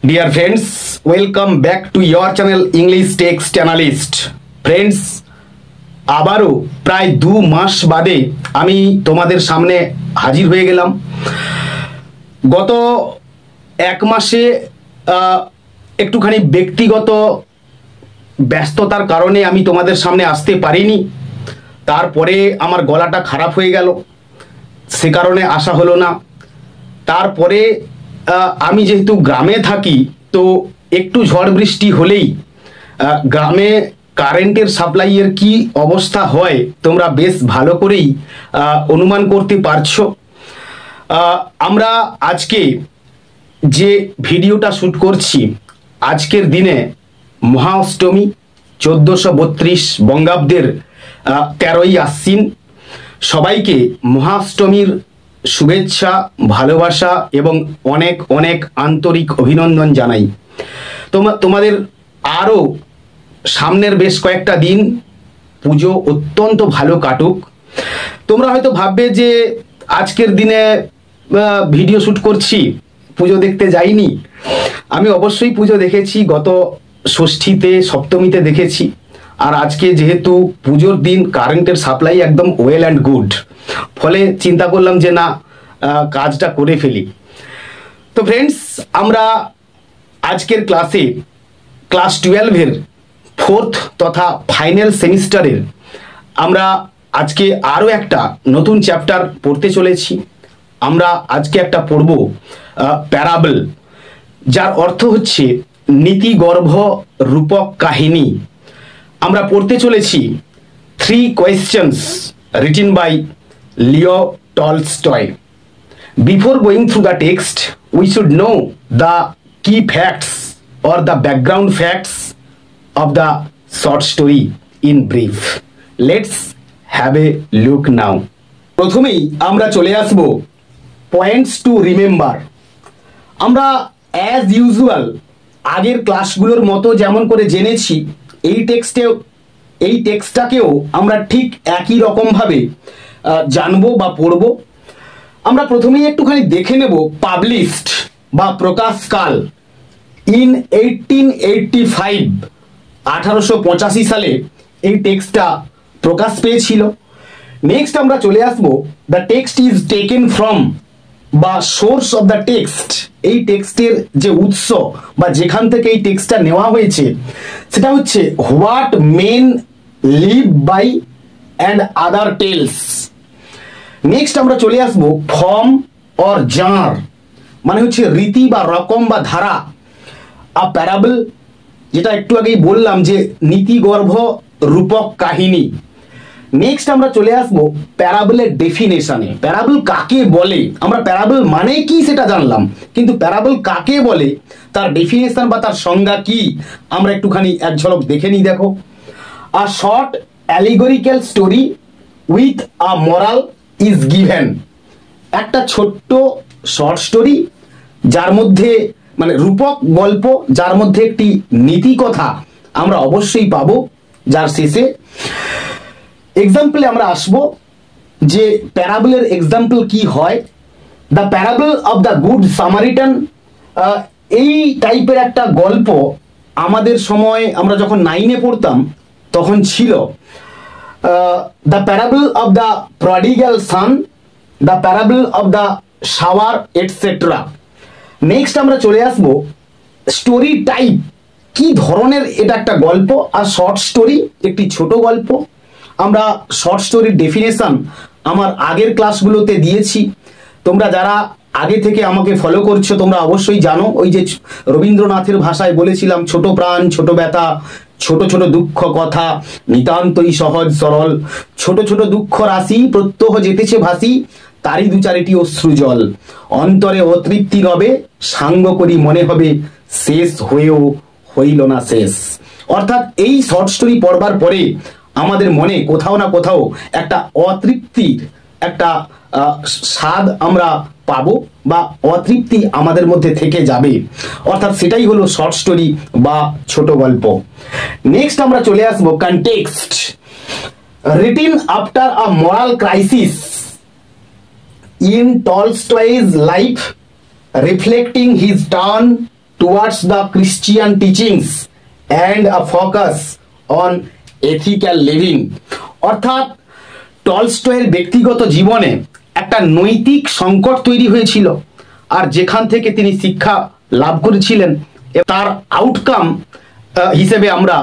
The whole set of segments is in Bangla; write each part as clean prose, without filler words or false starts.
Dear friends, welcome back to your channel English Text Analyst. Friends, আবারও প্রায় 2 মাস বাদে আমি তোমাদের সামনে হাজির হয়ে গেলাম। গত 1 মাসে একটুখানি ব্যক্তিগত ব্যস্ততার কারণে আমি তোমাদের সামনে আসতে পারিনি। তারপরে আমার গলাটা খারাপ হয়ে গেল, সে কারণে আসা হলো না। তারপরে আমি যেহেতু গ্রামে থাকি, তো একটু ঝড় বৃষ্টি হলেই গ্রামে কারেন্টের সাপ্লাইয়ের কি অবস্থা হয় তোমরা বেশ ভালো করেই অনুমান করতে পারছো। আমরা আজকে যে ভিডিওটা শ্যুট করছি, আজকের দিনে মহা অষ্টমী 1432 বঙ্গাব্দের 13ই আশ্বিন। সবাইকে মহা অষ্টমীর শুভেচ্ছা, ভালোবাসা এবং অনেক অনেক আন্তরিক অভিনন্দন জানাই। তোমাদের আরও সামনের বেশ কয়েকটা দিন পুজো অত্যন্ত ভালো কাটুক। তোমরা হয়তো ভাববে যে আজকের দিনে ভিডিও শ্যুট করছি, পুজো দেখতে যাইনি। আমি অবশ্যই পুজো দেখেছি, গত ষষ্ঠীতে সপ্তমীতে দেখেছি। আর আজকে যেহেতু পুজোর দিন, কারেন্টের সাপ্লাই একদম ওয়েল অ্যান্ড গুড, ফলে চিন্তা করলাম যে না, কাজটা করে ফেলি। তো ফ্রেন্ডস, আমরা আজকের ক্লাসে ক্লাস 12-এর 4th তথা ফাইনাল সেমিস্টারের আমরা আজকে আরও একটা নতুন চ্যাপ্টার পড়তে চলেছি। আমরা আজকে একটা পড়ব প্যারাবল, যার অর্থ হচ্ছে নীতিগর্ভ রূপক কাহিনী। আমরা পড়তে চলেছি 3 questions written by Leo Tolstoy. Before going through the text, we should know the key facts or the background facts of the short story in brief. Let's have a look now. প্রথমেই আমরা চলে আসব পয়েন্টস টু রিমেম্বার। আমরা অ্যাজ ইউজুয়াল আগের ক্লাসগুলোর মতো যেমন করে জেনেছি, এই টেক্সটটাকেও আমরা ঠিক একই রকমভাবে জানবো বা পড়ব। আমরা প্রথমেই একটুখানি দেখে নেব পাবলিশড বা প্রকাশকাল। ইন 1885, 1885 সালে এই টেক্সটটা প্রকাশ পেয়েছিল। নেক্সট আমরা চলে আসবো the text is taken from বা সোর্স অফ দ্য টেক্সট। এই টেক্সটের যে উৎস বা যেখান থেকে এই টেক্সটটা নেওয়া হয়েছে, সেটা হচ্ছে what men live by and other tales. Next আমরা চলে আসবো ফর্ম অর জার, মানে হচ্ছে রীতি বা রকম বা ধারা। আ প্যারাবল, যেটা একটু আগেই বললাম যে নীতিগর্ভ রূপক কাহিনী। নেক্সট আমরা চলে আসবো প্যারাবলের ডেফিনেশনে। প্যারাবল কাকে বলে? আমরা প্যারাবল মানে কি সেটা জানলাম, কিন্তু প্যারাবল কাকে বলে, তার ডেফিনেশন বা তার সংজ্ঞা কি, আমরা একটুখানি এক ঝলক দেখে নিই। দেখো, a short allegorical story with a moral is given. একটা ছোট্ট শর্ট স্টোরি যার মধ্যে, মানে রূপক গল্প, যার মধ্যে একটি নীতি কথা আমরা অবশ্যই পাবো, যার শেষে এক্সাম্পলে আমরা আসবো যে প্যারাবলের এক্সাম্পল কি হয়। The parable of the good Samaritan, এই টাইপের একটা গল্প আমাদের সময় আমরা যখন 9-এ পড়তাম তখন ছিল। The parable of the prodigal son, the parable of the shower etcetera. Next আমরা চলে আসবো স্টোরি টাইপ, কি ধরনের এটা একটা গল্প। আর শর্ট স্টোরি একটি ছোট গল্প। আমরা শর্ট স্টোরির ডেফিনেশন আমার আগের ক্লাসগুলোতে দিয়েছি। তোমরা যারা আগে থেকে আমাকে ফলো করছো, তোমরা অবশ্যই জানো, ওই যে রবীন্দ্রনাথের ভাষায় বলেছিলাম, ছোট প্রাণ ছোট ব্যথা, ছোট ছোট দুঃখ কথা, নিতান্তই সহজ সরল, ছোট ছোট দুঃখ রাশি প্রত্যহ যেতেছে ভাসি, তারই 2-4টি অশ্রুজল, অন্তরে অতৃপ্তি রবে, সাঙ্গ করি মনে হবে, শেষ হয়েও হইল না শেষ। অর্থাৎ এই শর্ট স্টোরি পড়বার পরে আমাদের মনে কোথাও না কোথাও একটা অতৃপ্তির একটা স্বাদ আমরা পাবো, বা অতৃপ্তি আমাদের মধ্যে থেকে যাবে। অর্থাৎ সেটাই হলো শর্ট স্টোরি বা ছোট গল্প। নেক্সট আমরা চলে আসবো context. Written after a moral crisis in Tolstoy's life, reflecting his turn towards the Christian teachings and a focus on ethical living। অর্থাৎ টলস্টয়ের ব্যক্তিগত জীবনে একটা নৈতিক সংকট তৈরি হয়েছিল, আর যেখান থেকে তিনি শিক্ষা লাভ করেছিলেন তার আউটকাম হিসেবে আমরা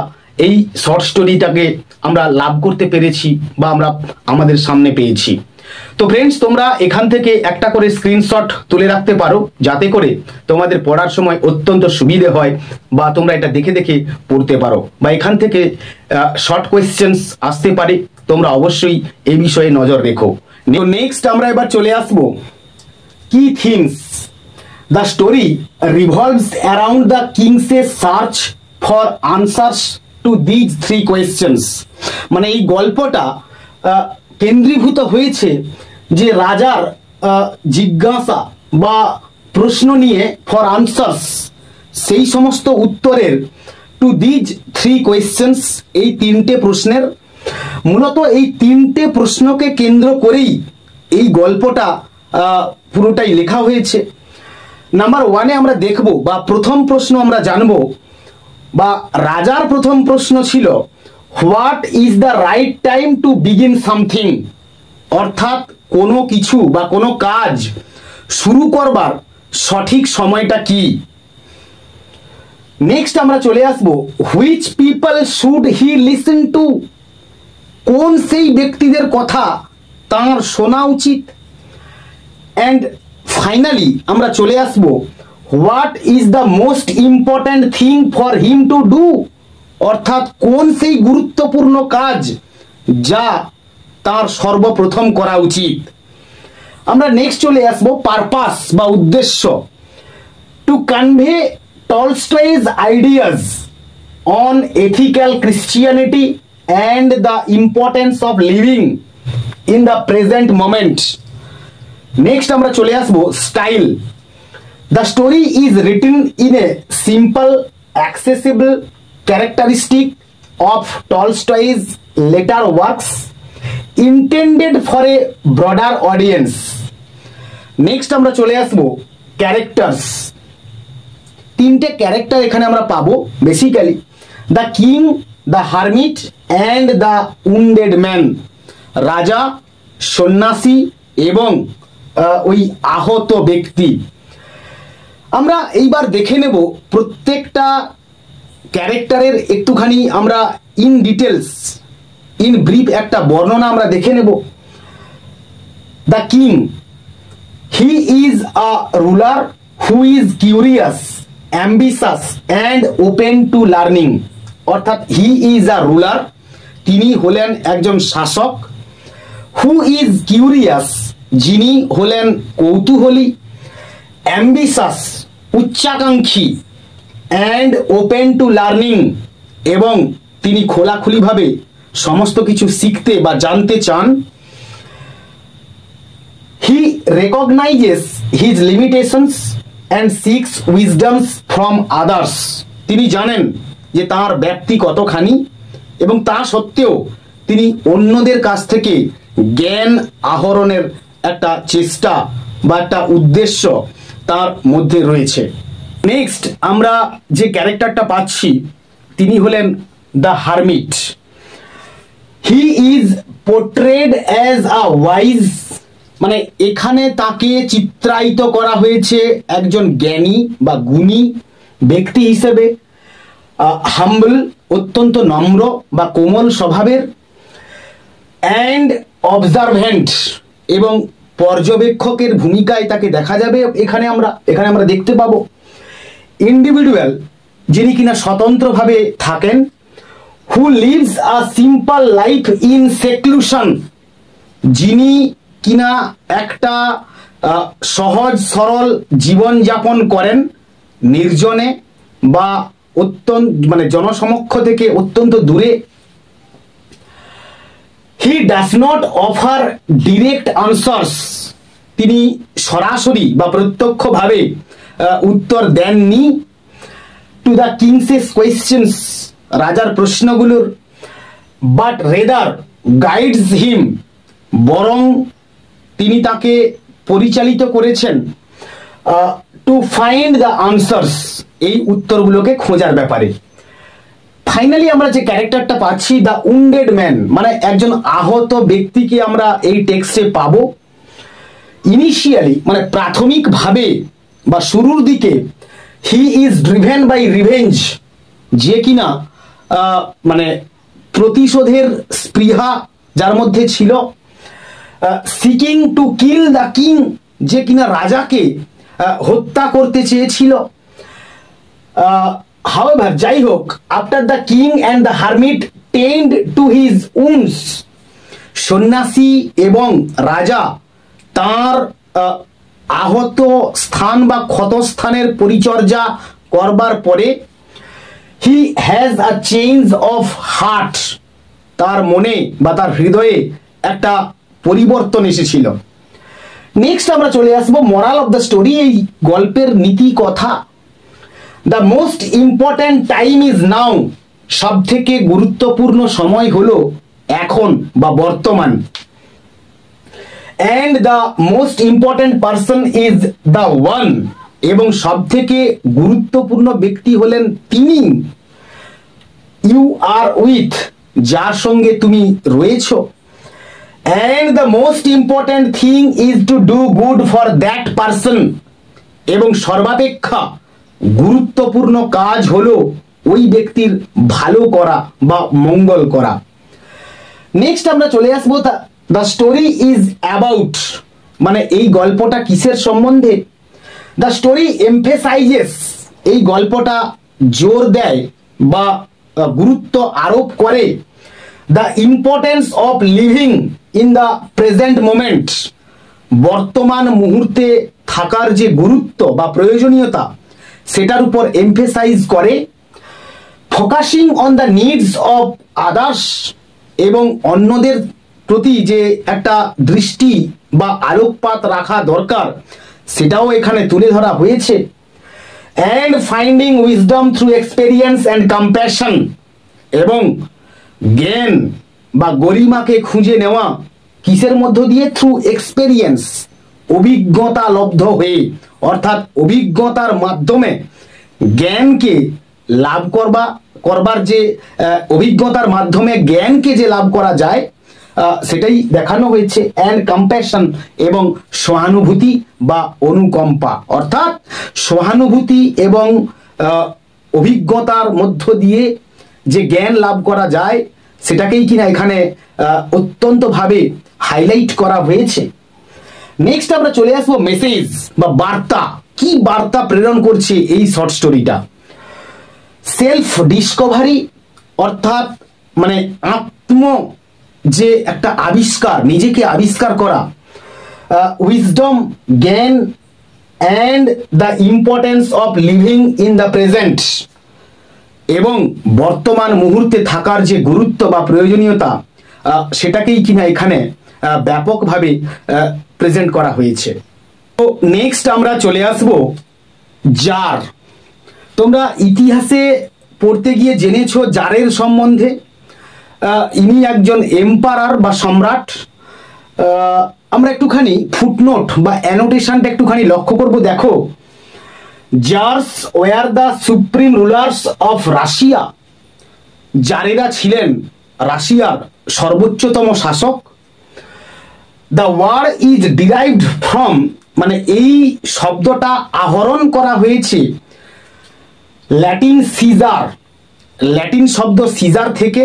এই শর্ট স্টোরিটাকে আমরা লাভ করতে পেরেছি বা আমরা আমাদের সামনে পেয়েছি। তো ফ্রেন্ডস, তোমরা এখান থেকে একটা করে স্ক্রিনশট তুলে রাখতে পারো, যাতে করে তোমাদের পড়ার সময় অত্যন্ত সুবিধে হয় বা তোমরা এটা দেখে দেখে পড়তে পারো, বা এখান থেকে শর্ট কোয়েশ্চেন্স আসতে পারে। তোমরা অবশ্যই এই বিষয়ে নজর রেখো। নেক্সট আমরা এবার চলে আসবো key themes. The story revolves around the কিংসের search for answers to these three questions. মানে এই গল্পটা কেন্দ্রীভূত হয়েছে যে রাজার জিজ্ঞাসা বা প্রশ্ন নিয়ে, ফর আনসার্স সেই সমস্ত উত্তরের, টু দিজ থ্রি কোয়েশ্চেন্স এই তিনটে প্রশ্নের। মূলত এই তিনটে প্রশ্নকে কেন্দ্র করেই এই গল্পটা পুরোটাই লেখা হয়েছে। নাম্বার ওয়ানে আমরা দেখব বা প্রথম প্রশ্ন আমরা জানব, বা রাজার প্রথম প্রশ্ন ছিল what is the right time to begin something. অর্থাৎ কোনো কিছু বা কোনো কাজ শুরু করবার সঠিক সময়টা কি। নেক্সট আমরা চলে আসব which people should he listen to. কোন সেই ব্যক্তিদের কথা তার শোনা উচিত। অ্যান্ড ফাইনালি আমরা চলে আসব what is the most important thing for him to do. অর্থাৎ কোন সেই গুরুত্বপূর্ণ কাজ যা তার সর্বপ্রথম করা উচিত। আমরা নেক্সট চলে আসব পারপাস বা উদ্দেশ্য। To convey Tolstoy's ideas on ethical Christianity and the importance of living in the present moment। Next আমরা চলে আসব style. The story is written in a simple, accessible characteristic of Tolstoy's later works intended for a broader audience। Next আমরা চলে আসব ক্যারেক্টার্স। তিনটে ক্যারেক্টার এখানে আমরা পাবো basically, the king, the hermit and the wounded man. রাজা, সন্ন্যাসী এবং ওই আহত ব্যক্তি। আমরা এইবার দেখে নেব প্রত্যেকটা ক্যারেক্টারের একটুখানি আমরা ইন ডিটেলস, ইন ব্রিফ একটা বর্ণনা আমরা দেখে নেব। The king, he is a ruler who is curious, ambitious and open to learning. অর্থাৎ হি ইজ আ রুলার, তিনি হলেন একজন শাসক। হু ইজ কিউরিয়াস, যিনি হলেন কৌতূহলী। অ্যাম্বিশাস, উচ্চাকাঙ্ক্ষী। অ্যান্ড ওপেন টু লার্নিং, এবং তিনি খোলাখুলিভাবে সমস্ত কিছু শিখতে বা জানতে চান। He recognises his limitations and seeks wisdoms from others. তিনি জানেন যে তার ব্যাপ্তি কতখানি, এবং তা সত্ত্বেও তিনি অন্যদের কাছ থেকে জ্ঞান আহরণের একটা চেষ্টা বা একটা উদ্দেশ্য তার মধ্যে রয়েছে। নেক্সট আমরা যে ক্যারেক্টারটা পাচ্ছি তিনি হলেন the hermit. He is পোর্ট্রেড as a wise, মানে এখানে তাকে চিত্রায়িত করা হয়েছে একজন জ্ঞানী বা গুণী ব্যক্তি হিসেবে। হাম্বল, অত্যন্ত নম্র বা কোমল স্বভাবের। অ্যান্ড অবজারভেন্ট, এবং পর্যবেক্ষকের ভূমিকায় তাকে দেখা যাবে এখানে আমরা দেখতে পাবো। ইন্ডিভিজুয়াল, যিনি কিনা স্বতন্ত্রভাবে থাকেন। Who lives a simple life in seclusion, যিনি কিনা একটা সহজ সরল জীবনযাপন করেন নির্জনে বা মানে জনসমক্ষ থেকে অত্যন্ত দূরে। He does not offer direct answers, তিনি সরাসরি বা প্রত্যক্ষভাবে উত্তর দেননি টু দ্য কিংসেস কোয়েশ্চেন্স, রাজার প্রশ্নগুলোর। বাট রেদার গাইডস হিম, বরং তিনি তাকে পরিচালিত করেছেন টু ফাইন্ড দ্য আনসার্স, এই উত্তরগুলোকে খোঁজার ব্যাপারে। ফাইনালি আমরা যে ক্যারেক্টারটা পাচ্ছি, দ্য উন্ডেড ম্যান, মানে একজন আহত ব্যক্তিকে আমরা এই টেক্সটে পাবো। ইনিশিয়ালি মানে প্রাথমিকভাবে বা শুরুর দিকে, he is driven by revenge, যে কিনা মানে প্রতিশোধের স্পৃহা যার মধ্যে ছিল। Seeking to kill the king, যে কিনা রাজাকে হত্যা করতে চেয়েছিল। হাউএভার, যাই হোক, after the king and the hermit tend to his wounds, সন্ন্যাসী এবং রাজা তার আহত স্থান বা ক্ষতস্থানের পরিচর্যা করবার পরে, he has a change of heart, তার মনে বা তার হৃদয়ে একটা পরিবর্তন এসেছিল। নেক্সট আমরা চলে আসবো মোরাল অফ দ্য স্টোরি, এই গল্পের নীতি কথা। The most important time is now, সব থেকে গুরুত্বপূর্ণ সময় হলো এখন বা বর্তমান। And the most important person is the one, এবং সব থেকে গুরুত্বপূর্ণ ব্যক্তি হলেন তিনি। ইউ আর উইথ, যার সঙ্গে তুমি রয়েছো। And the most important thing is to do good for that person, এবং সর্বাপেক্ষা গুরুত্বপূর্ণ কাজ হলো ওই ব্যক্তির ভালো করা বা মঙ্গল করা। নেক্সট আমরা চলে আসবো দ্য স্টোরি ইজ অ্যাবাউট, মানে এই গল্পটা কিসের সম্বন্ধে। দ্য স্টোরি এমফেসাইজেস, এই গল্পটা জোর দেয় বা গুরুত্ব আরোপ করে the importance of living in the present moment, বর্তমান মুহূর্তে থাকার যে গুরুত্ব বা প্রয়োজনীয়তা সেটার উপর এমফেসাইজ করে। Focusing on the needs of others, এবং অন্যদের প্রতি যে একটা দৃষ্টি বা আলোকপাত রাখা দরকার সেটাও এখানে তুলে ধরা হয়েছে। And finding wisdom through experience and compassion, এবং জ্ঞান বা গরিমাকে খুঁজে নেওয়া কিসের মধ্য দিয়ে? থ্রু এক্সপেরিয়েন্স, অভিজ্ঞতা লব্ধ হয়ে, অর্থাৎ অভিজ্ঞতার মাধ্যমে জ্ঞানকে লাভ করবার যে অভিজ্ঞতার মাধ্যমে জ্ঞানকে যে লাভ করা যায় সেটাই দেখানো হয়েছে। অ্যান্ড কম্প্যাশন, এবং সহানুভূতি বা অনুকম্পা, অর্থাৎ সহানুভূতি এবং অভিজ্ঞতার মধ্য দিয়ে যে জ্ঞান লাভ করা যায় সেটাকেই কিনা এখানে অত্যন্তভাবে হাইলাইট করা হয়েছে। নেক্সট আমরা চলে আসবো মেসেজ বা বার্তা। কি বার্তা প্রেরণ করছে এই শর্ট স্টোরিটা? সেলফ ডিসকভারি, অর্থাৎ মানে আত্ম যে একটা আবিষ্কার, নিজেকে আবিষ্কার করা। উইজডম, জ্ঞান। And the importance of living in the present, এবং বর্তমান মুহূর্তে থাকার যে গুরুত্ব বা প্রয়োজনীয়তা সেটাকেই কিনা এখানে ব্যাপকভাবে প্রেজেন্ট করা হয়েছে। তো নেক্সট আমরা চলে আসব জার। তোমরা ইতিহাসে পড়তে গিয়ে জেনেছো জারের সম্বন্ধে। ইনি একজন এম্পারার বা সম্রাট। আমরা একটুখানি ফুটনোট বা অ্যানোটেশনটা একটুখানি লক্ষ্য করব। দেখো, tsars were the supreme rulers of Russia, জারেরা ছিলেন রাশিয়ার সর্বোচ্চতম শাসক। The word is derived from, মানে এই শব্দটা আহরণ করা হয়েছে ল্যাটিন সিজার, ল্যাটিন শব্দ সিজার থেকে।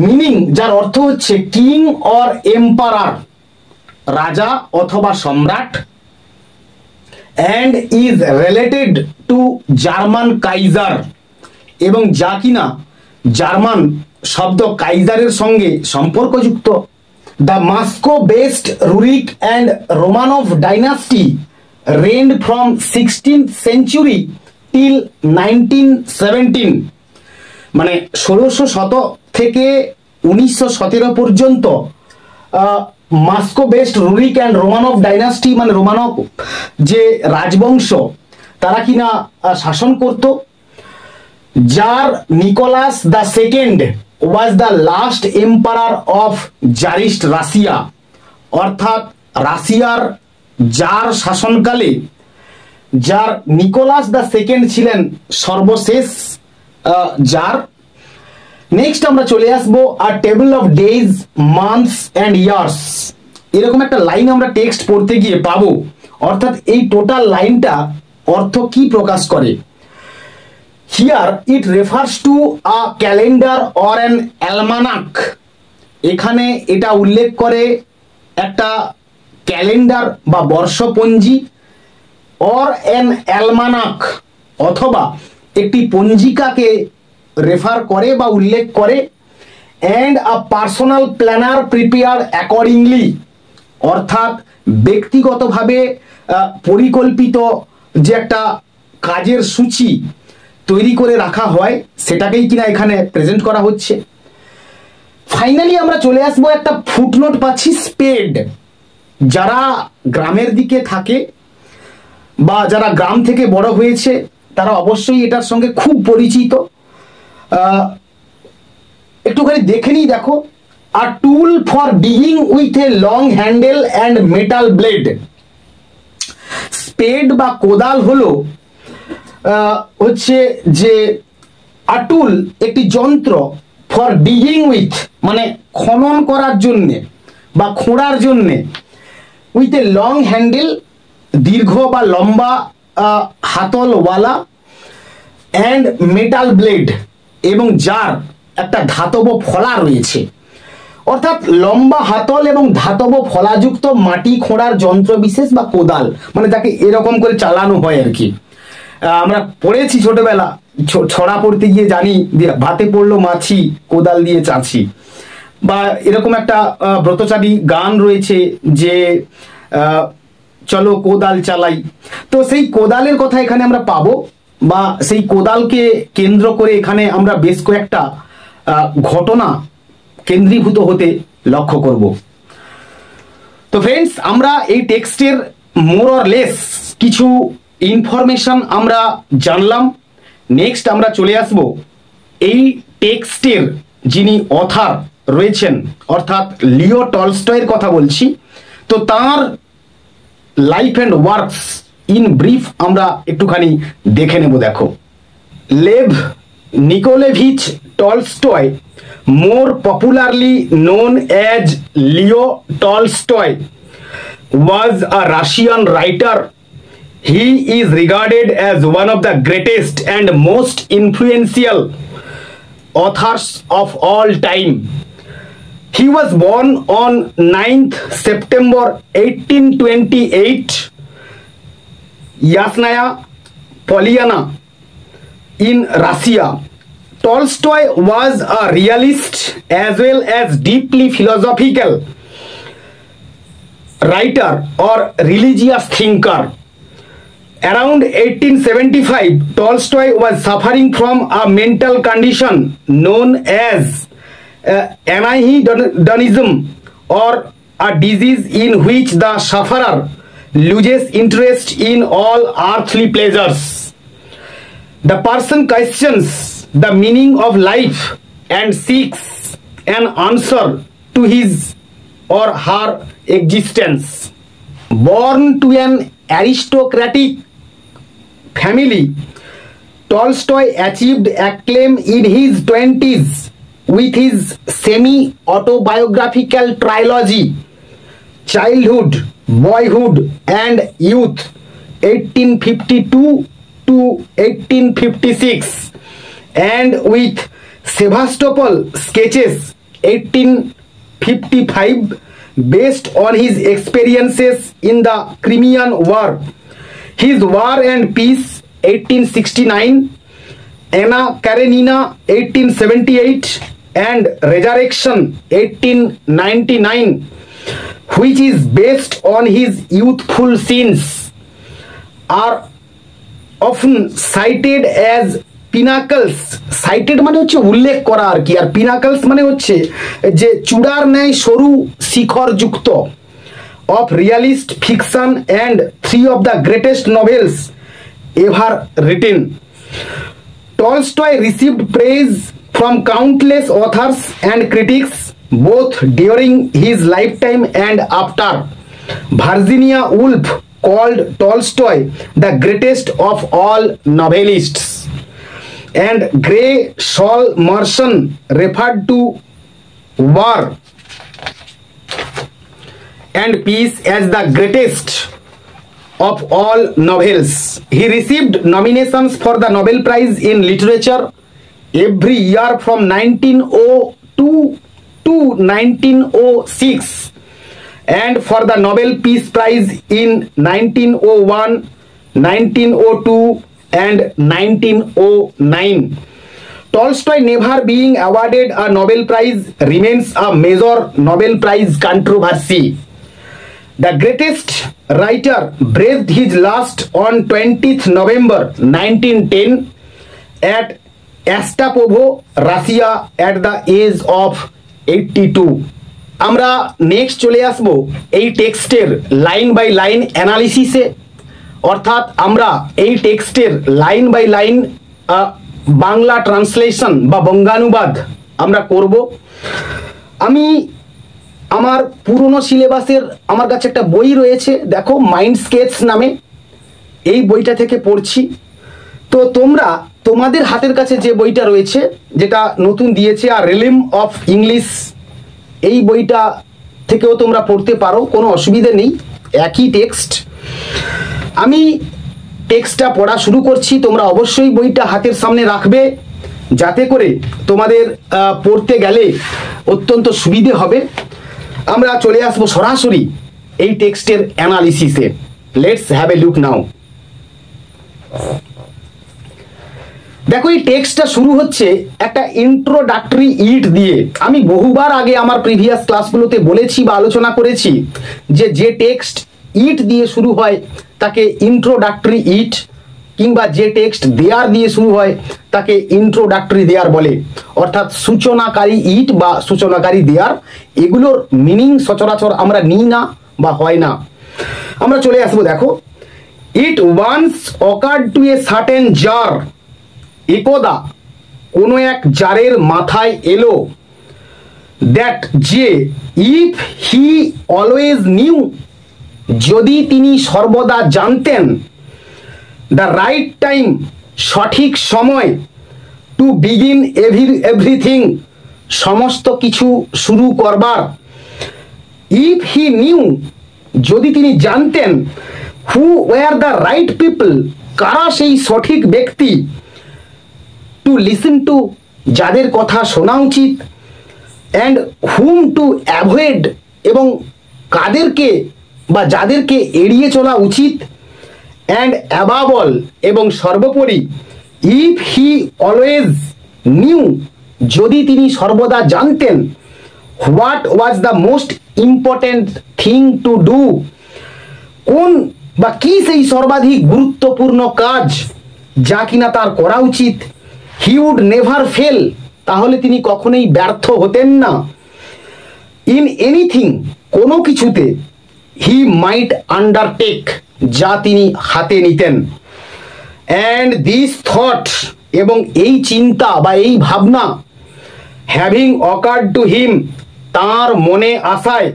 মিনিং, যার অর্থ হচ্ছে কিং অর এম্পারার, রাজা অথবা সম্রাট। And is related to German Kaiser, এবং যা কিনা জার্মান শব্দ কাইজারের সঙ্গে সম্পর্কযুক্ত। The Moscow based Rurik and Romanov dynasty reigned from 16th century till 1917, মানে 1600 শতক থেকে 1917 পর্যন্ত Moscow based Rurik and Romanov dynasty, মানে রোমানভ যে রাজবংশ তারা কিনা শাসন করত। যার Nicholas the second was the last emperor of tsarist Russia, অর্থাৎ রাশিয়ার জার শাসনকালে যার নিকোলাস দ্য সেকেন্ড ছিলেন সর্বশেষ জার। নেক্সট আমরা চলে আসবো আর table of days, months and years, এরকম একটা লাইন আমরা টেক্সট পড়তে গিয়ে পাবো। অর্থাৎ এই টোটাল লাইনটা অর্থ কি প্রকাশ করে? Here it refers to a calendar or an almanac. এখানে এটা উল্লেখ করে একটা ক্যালেন্ডার বা বর্ষপঞ্জি, অর অ্যান অ্যালমানাক অথবা একটি পঞ্জিকাকে রেফার করে বা উল্লেখ করে, and a personal planner prepare accordingly, অর্থাৎ ব্যক্তিগতভাবে পরিকল্পিত যে একটা কাজের সূচি তৈরি করে রাখা হয় সেটাকেই কিনা এখানে প্রেজেন্ট করা হচ্ছে। ফাইনালি আমরা চলে আসবো একটা ফুটনোট পাচ্ছি, স্পেড। যারা গ্রামের দিকে থাকে বা যারা গ্রাম থেকে বড় হয়েছে তারা অবশ্যই এটার সঙ্গে খুব পরিচিত। একটুখানি দেখে নিই, দেখো, a tool for digging with a long handle and metal blade. Spade বা কোদাল হলো হচ্ছে যে আটুল একটি যন্ত্র, ফর ডিগিং উইথ মানে খনন করার জন্যে বা খোঁড়ার জন্যে, উইথ এ লং হ্যান্ডেল দীর্ঘ বা লম্বা হাতলওয়ালা, অ্যান্ড মেটাল ব্লেড এবং যার একটা ধাতব ফলা রয়েছে। অর্থাৎ লম্বা হাতল এবং ধাতব ফলাযুক্ত মাটি খোঁড়ার যন্ত্র বিশেষ বা কোদাল, মানে তাকে এরকম করে চালানো হয় আর কি। আমরা পড়েছি ছোটবেলা, ছড়া পড়তে গিয়ে জানি ভাতে পড়লো মাছি কোদাল দিয়ে চাঁচি, বা এরকম একটা ব্রতচারী গান রয়েছে যে চলো কোদাল চালাই। তো সেই কোদালের কথা এখানে আমরা পাবো, বা সেই কোদালকে কেন্দ্র করে এখানে আমরা বেশ কয়েকটা ঘটনা কেন্দ্রীভূত হতে লক্ষ্য করব। তো ফ্রেন্ডস, আমরা এই টেক্সটের মোর অর লেস কিছু ইনফরমেশন আমরা জানলাম। নেক্সট আমরা চলে আসব এই টেক্সটের যিনি অথার রয়েছেন, অর্থাৎ লিও টলস্টয়ের কথা বলছি। তো তার life and works in brief আমরা একটুখানি দেখে নেব। দেখো, Lev Nikolayevich Tolstoy, more popularly known as Leo Tolstoy, was a Russian writer. He is regarded as one of the greatest and most influential authors of all time. He was born on 9th September 1828, Yasnaya Polyana in Russia. Tolstoy was a realist as well as deeply philosophical writer or religious thinker. Around 1875, Tolstoy was suffering from a mental condition known as anhedonism, or a disease in which the sufferer loses interest in all earthly pleasures. The person questions the meaning of life and seeks an answer to his or her existence. Born to an aristocratic family, Tolstoy achieved acclaim in his 20s with his semi-autobiographical trilogy Childhood, Boyhood and Youth 1852 to 1856, and with Sevastopol Sketches 1855, based on his experiences in the Crimean War, his War and Peace 1869, Anna Karenina 1878, and Resurrection 1899, which is based on his youthful scenes, are often cited as pinnacles. Cited মানে হচ্ছে উল্লেখ করা আর কি, আর পিনাকলস মানে হচ্ছে যে চূড়ার ন্যায় সরু শিখর যুক্ত, of realist fiction and three of the greatest novels ever written. Tolstoy received praise from countless authors and critics both during his lifetime and after. Virginia Woolf called Tolstoy the greatest of all novelists, and Gray Sol Merson referred to War and Peace as the greatest of all novels. He received nominations for the Nobel Prize in Literature every year from 1902 to 1906, and for the Nobel Peace Prize in 1901, 1902 and 1909. Tolstoy never being awarded a Nobel Prize remains a major Nobel Prize controversy. The greatest writer breathed his last on 20th November 1910 at Astapovo, Russia at the age of 82. আমরা নেক্সট চলে আসবো এই টেক্সটের লাইন বাই লাইন অ্যানালিসিসে, অর্থাৎ আমরা এই টেক্সটের line by line Bangla translation বা বঙ্গানুবাদ আমরা করব। আমি আমার পুরনো সিলেবাসের আমার কাছে একটা বই রয়েছে, দেখো মাইন্ড স্কেচ নামে, এই বইটা থেকে পড়ছি। তো তোমরা তোমাদের হাতের কাছে যে বইটা রয়েছে, যেটা নতুন দিয়েছে আর রিলিম অফ ইংলিশ, এই বইটা থেকেও তোমরা পড়তে পারো, কোনো অসুবিধা নেই, একই টেক্সট। আমি টেক্সটটা পড়া শুরু করছি, তোমরা অবশ্যই বইটা হাতের সামনে রাখবে যাতে করে তোমাদের পড়তে গেলে অত্যন্ত সুবিধে হবে। আমরা চলে আসবো সরাসরি এই টেক্সটের অ্যানালিসিসে। লেটস হ্যাভ এ লুক নাও। দেখো এই টেক্সটটা শুরু হচ্ছে একটা ইন্ট্রোডাক্টরি ইট দিয়ে। আমি বহুবার আগে আমার প্রিভিয়াস ক্লাসগুলোতে বলেছি বা আলোচনা করেছি যে টেক্সট ইট দিয়ে শুরু হয় তাকে ইন্ট্রোডাক্টরি ইট, কিংবা যে টেক্সট দেয়ার দিয়ে শুরু হয় তাকে ইন্ট্রোডাক্টরি দেয়ার বলে, অর্থাৎ সূচনাকারী ইট বা সূচনাকারী দেয়ার, এগুলোর মিনিং সচরাচর আমরা নিই না বা হয় না। আমরা চলে আসবো, দেখো it once occurred to a certain tsar, একদা কোনো এক জারের মাথায় এলো, দ্যাট যে ইফ হি অলওয়েজ নিউ, যদি তিনি সর্বদা জানতেন, দ্য রাইট টাইম, সঠিক সময়, টু বিগিন এভরিথিং, সমস্ত কিছু শুরু করবার, ইফ হি নিউ, যদি তিনি জানতেন, হু ওয়ার দ্য রাইট পিপল, কারা সেই সঠিক ব্যক্তি, টু লিসেন টু, যাদের কথা শোনা উচিত, অ্যান্ড হুম টু অ্যাভয়েড, এবং কাদেরকে বা যাদেরকে এড়িয়ে চলা উচিত, অ্যান্ড অ্যাবাভ অল, এবং সর্বোপরি, ইফ হি অলওয়েজ নিউ, যদি তিনি সর্বদা জানতেন, what was the most important thing to do, কোন বা কি সেই সর্বাধিক গুরুত্বপূর্ণ কাজ যা কিনা তার করা উচিত, হি উড নেভার ফেল, তাহলে তিনি কখনোই ব্যর্থ হতেন না, ইন এনিথিং, কোনো কিছুতে, হি মাইট আন্ডারটেক, যা তিনি হাতে নিতেন, অ্যান্ড দিস থট, এবং এই চিন্তা বা এই ভাবনা, হ্যাভিং অকার্ড টু হিম, তাঁর মনে আসায়,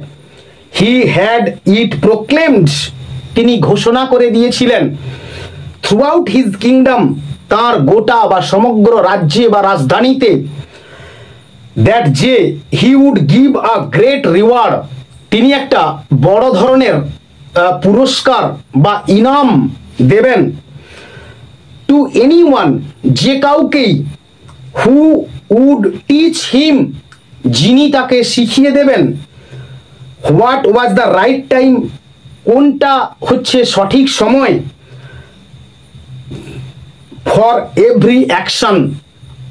হি হ্যাড ইট প্রোক্লেমড, তিনি ঘোষণা করে দিয়েছিলেন, থ্রু আউট হিজ কিংডম, তাঁর গোটা বা সমগ্র রাজ্যে বা রাজধানীতে, দ্যাট যে he would give a great reward, তিনি একটা বড় ধরনের পুরস্কার বা ইনাম দেবেন, টু এনিওয়ান, যে কাউকেই, হু উড টিচ হিম, যিনি তাকে শিখিয়ে দেবেন, what was the right time, কোনটা হচ্ছে সঠিক সময়, ফর এভরি অ্যাকশন,